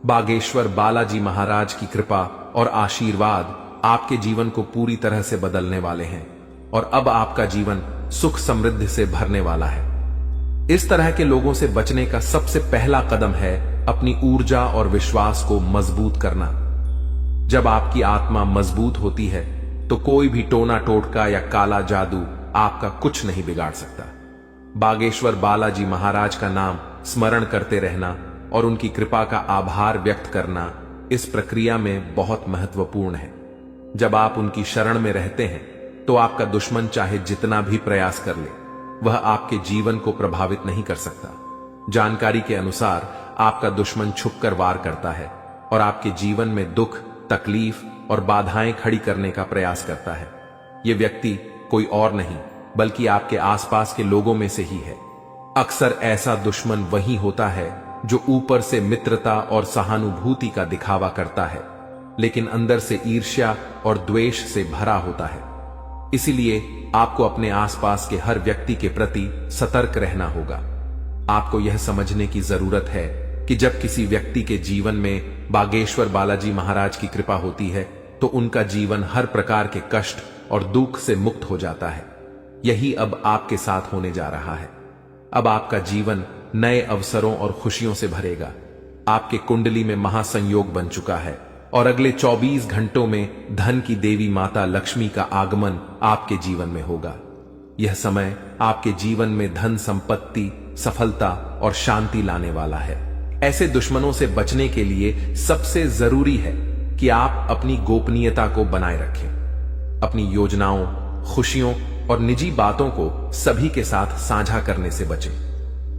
बागेश्वर बालाजी महाराज की कृपा और आशीर्वाद आपके जीवन को पूरी तरह से बदलने वाले हैं और अब आपका जीवन सुख समृद्धि से भरने वाला है। इस तरह के लोगों से बचने का सबसे पहला कदम है अपनी ऊर्जा और विश्वास को मजबूत करना। जब आपकी आत्मा मजबूत होती है तो कोई भी टोना टोटका या काला जादू आपका कुछ नहीं बिगाड़ सकता। बागेश्वर बालाजी महाराज का नाम स्मरण करते रहना और उनकी कृपा का आभार व्यक्त करना इस प्रक्रिया में बहुत महत्वपूर्ण है। जब आप उनकी शरण में रहते हैं तो आपका दुश्मन चाहे जितना भी प्रयास कर ले, वह आपके जीवन को प्रभावित नहीं कर सकता। जानकारी के अनुसार आपका दुश्मन छुपकर वार करता है और आपके जीवन में दुख, तकलीफ और बाधाएं खड़ी करने का प्रयास करता है। यह व्यक्ति कोई और नहीं बल्कि आपके आसपास के लोगों में से ही है। अक्सर ऐसा दुश्मन वही होता है जो ऊपर से मित्रता और सहानुभूति का दिखावा करता है, लेकिन अंदर से ईर्ष्या और द्वेष से भरा होता है। इसीलिए आपको अपने आसपास के हर व्यक्ति के प्रति सतर्क रहना होगा। आपको यह समझने की जरूरत है कि जब किसी व्यक्ति के जीवन में बागेश्वर बालाजी महाराज की कृपा होती है तो उनका जीवन हर प्रकार के कष्ट और दुख से मुक्त हो जाता है। यही अब आपके साथ होने जा रहा है। अब आपका जीवन नए अवसरों और खुशियों से भरेगा। आपके कुंडली में महासंयोग बन चुका है और अगले 24 घंटों में धन की देवी माता लक्ष्मी का आगमन आपके जीवन में होगा। यह समय आपके जीवन में धन, संपत्ति, सफलता और शांति लाने वाला है। ऐसे दुश्मनों से बचने के लिए सबसे जरूरी है कि आप अपनी गोपनीयता को बनाए रखें। अपनी योजनाओं, खुशियों और निजी बातों को सभी के साथ साझा करने से बचें।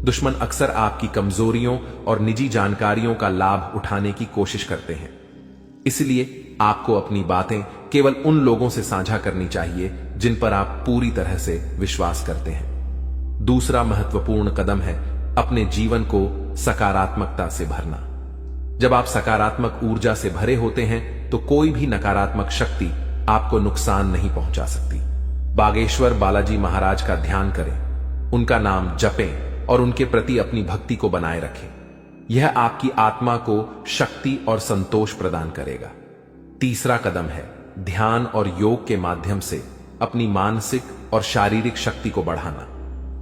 दुश्मन अक्सर आपकी कमजोरियों और निजी जानकारियों का लाभ उठाने की कोशिश करते हैं। इसलिए आपको अपनी बातें केवल उन लोगों से साझा करनी चाहिए जिन पर आप पूरी तरह से विश्वास करते हैं। दूसरा महत्वपूर्ण कदम है अपने जीवन को सकारात्मकता से भरना। जब आप सकारात्मक ऊर्जा से भरे होते हैं तो कोई भी नकारात्मक शक्ति आपको नुकसान नहीं पहुंचा सकती। बागेश्वर बालाजी महाराज का ध्यान करें, उनका नाम जपें और उनके प्रति अपनी भक्ति को बनाए रखें। यह आपकी आत्मा को शक्ति और संतोष प्रदान करेगा। तीसरा कदम है ध्यान और योग के माध्यम से अपनी मानसिक और शारीरिक शक्ति को बढ़ाना।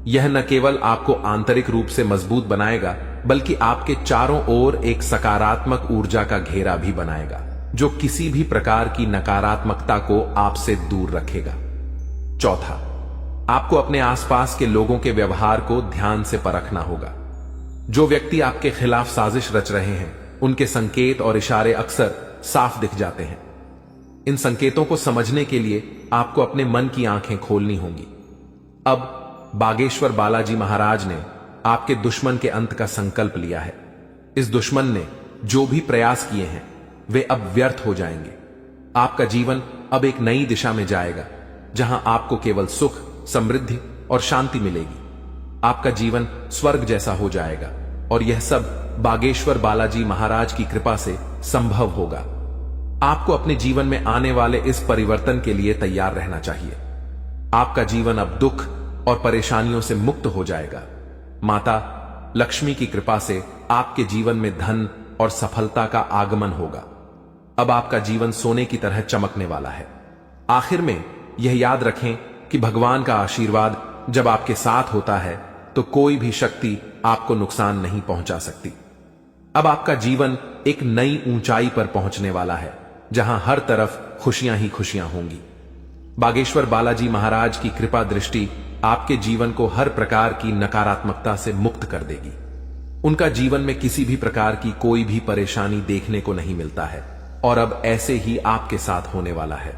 यह न केवल आपको आंतरिक रूप से मजबूत बनाएगा, बल्कि आपके चारों ओर एक सकारात्मक ऊर्जा का घेरा भी बनाएगा, जो किसी भी प्रकार की नकारात्मकता को आपसे दूर रखेगा। चौथा, आपको अपने आसपास के लोगों के व्यवहार को ध्यान से परखना होगा। जो व्यक्ति आपके खिलाफ साजिश रच रहे हैं, उनके संकेत और इशारे अक्सर साफ दिख जाते हैं। इन संकेतों को समझने के लिए आपको अपने मन की आंखें खोलनी होंगी। अब बागेश्वर बालाजी महाराज ने आपके दुश्मन के अंत का संकल्प लिया है। इस दुश्मन ने जो भी प्रयास किए हैं, वे अब व्यर्थ हो जाएंगे। आपका जीवन अब एक नई दिशा में जाएगा, जहां आपको केवल सुख, समृद्धि और शांति मिलेगी। आपका जीवन स्वर्ग जैसा हो जाएगा, और यह सब बागेश्वर बालाजी महाराज की कृपा से संभव होगा। आपको अपने जीवन में आने वाले इस परिवर्तन के लिए तैयार रहना चाहिए। आपका जीवन अब दुख और परेशानियों से मुक्त हो जाएगा। माता लक्ष्मी की कृपा से आपके जीवन में धन और सफलता का आगमन होगा। अब आपका जीवन सोने की तरह चमकने वाला है। आखिर में यह याद रखें कि भगवान का आशीर्वाद जब आपके साथ होता है, तो कोई भी शक्ति आपको नुकसान नहीं पहुंचा सकती। अब आपका जीवन एक नई ऊंचाई पर पहुंचने वाला है, जहां हर तरफ खुशियां ही खुशियां होंगी। बागेश्वर बालाजी महाराज की कृपा दृष्टि आपके जीवन को हर प्रकार की नकारात्मकता से मुक्त कर देगी। उनका जीवन में किसी भी प्रकार की कोई भी परेशानी देखने को नहीं मिलता है, और अब ऐसे ही आपके साथ होने वाला है।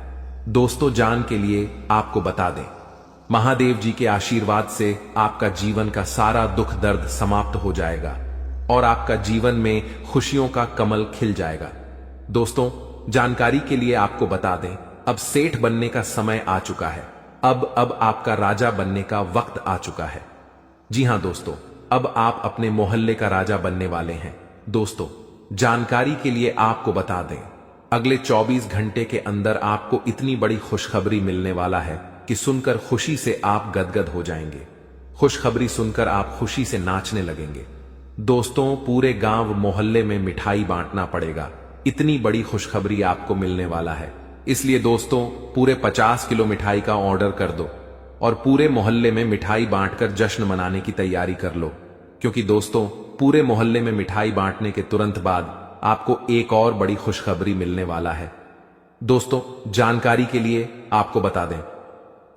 दोस्तों, जान के लिए आपको बता दें, महादेव जी के आशीर्वाद से आपका जीवन का सारा दुख दर्द समाप्त हो जाएगा, और आपका जीवन में खुशियों का कमल खिल जाएगा। दोस्तों, जानकारी के लिए आपको बता दें, अब सेठ बनने का समय आ चुका है। अब आपका राजा बनने का वक्त आ चुका है। जी हां दोस्तों, अब आप अपने मोहल्ले का राजा बनने वाले हैं। दोस्तों, जानकारी के लिए आपको बता दें, अगले 24 घंटे के अंदर आपको इतनी बड़ी खुशखबरी मिलने वाला है कि सुनकर खुशी से आप गदगद हो जाएंगे। खुशखबरी सुनकर आप खुशी से नाचने लगेंगे। दोस्तों, पूरे गांव मोहल्ले में मिठाई बांटना पड़ेगा, इतनी बड़ी खुशखबरी आपको मिलने वाला है। इसलिए दोस्तों, पूरे 50 किलो मिठाई का ऑर्डर कर दो और पूरे मोहल्ले में मिठाई बांटकर जश्न मनाने की तैयारी कर लो, क्योंकि दोस्तों, पूरे मोहल्ले में मिठाई बांटने के तुरंत बाद आपको एक और बड़ी खुशखबरी मिलने वाला है। दोस्तों, जानकारी के लिए आपको बता दें,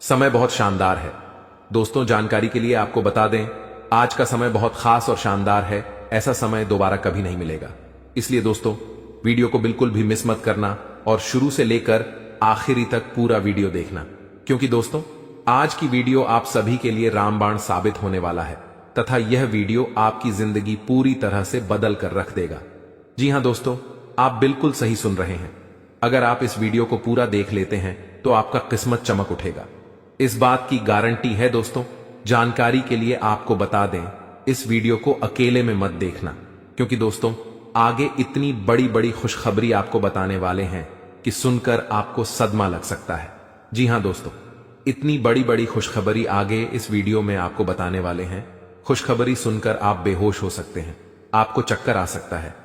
समय बहुत शानदार है। दोस्तों, जानकारी के लिए आपको बता दें, आज का समय बहुत खास और शानदार है। ऐसा समय दोबारा कभी नहीं मिलेगा। इसलिए दोस्तों, वीडियो को बिल्कुल भी मिस मत करना और शुरू से लेकर आखिरी तक पूरा वीडियो देखना, क्योंकि दोस्तों, आज की वीडियो आप सभी के लिए रामबाण साबित होने वाला है, तथा यह वीडियो आपकी जिंदगी पूरी तरह से बदल कर रख देगा। जी हां दोस्तों, आप बिल्कुल सही सुन रहे हैं। अगर आप इस वीडियो को पूरा देख लेते हैं, तो आपका किस्मत चमक उठेगा। इस बात की गारंटी है। दोस्तों, जानकारी के लिए आपको बता दें, इस वीडियो को अकेले में मत देखना, क्योंकि दोस्तों, आगे इतनी बड़ी बड़ी खुशखबरी आपको बताने वाले हैं कि सुनकर आपको सदमा लग सकता है। जी हां दोस्तों, इतनी बड़ी बड़ी खुशखबरी आगे इस वीडियो में आपको बताने वाले हैं। खुशखबरी सुनकर आप बेहोश हो सकते हैं, आपको चक्कर आ सकता है,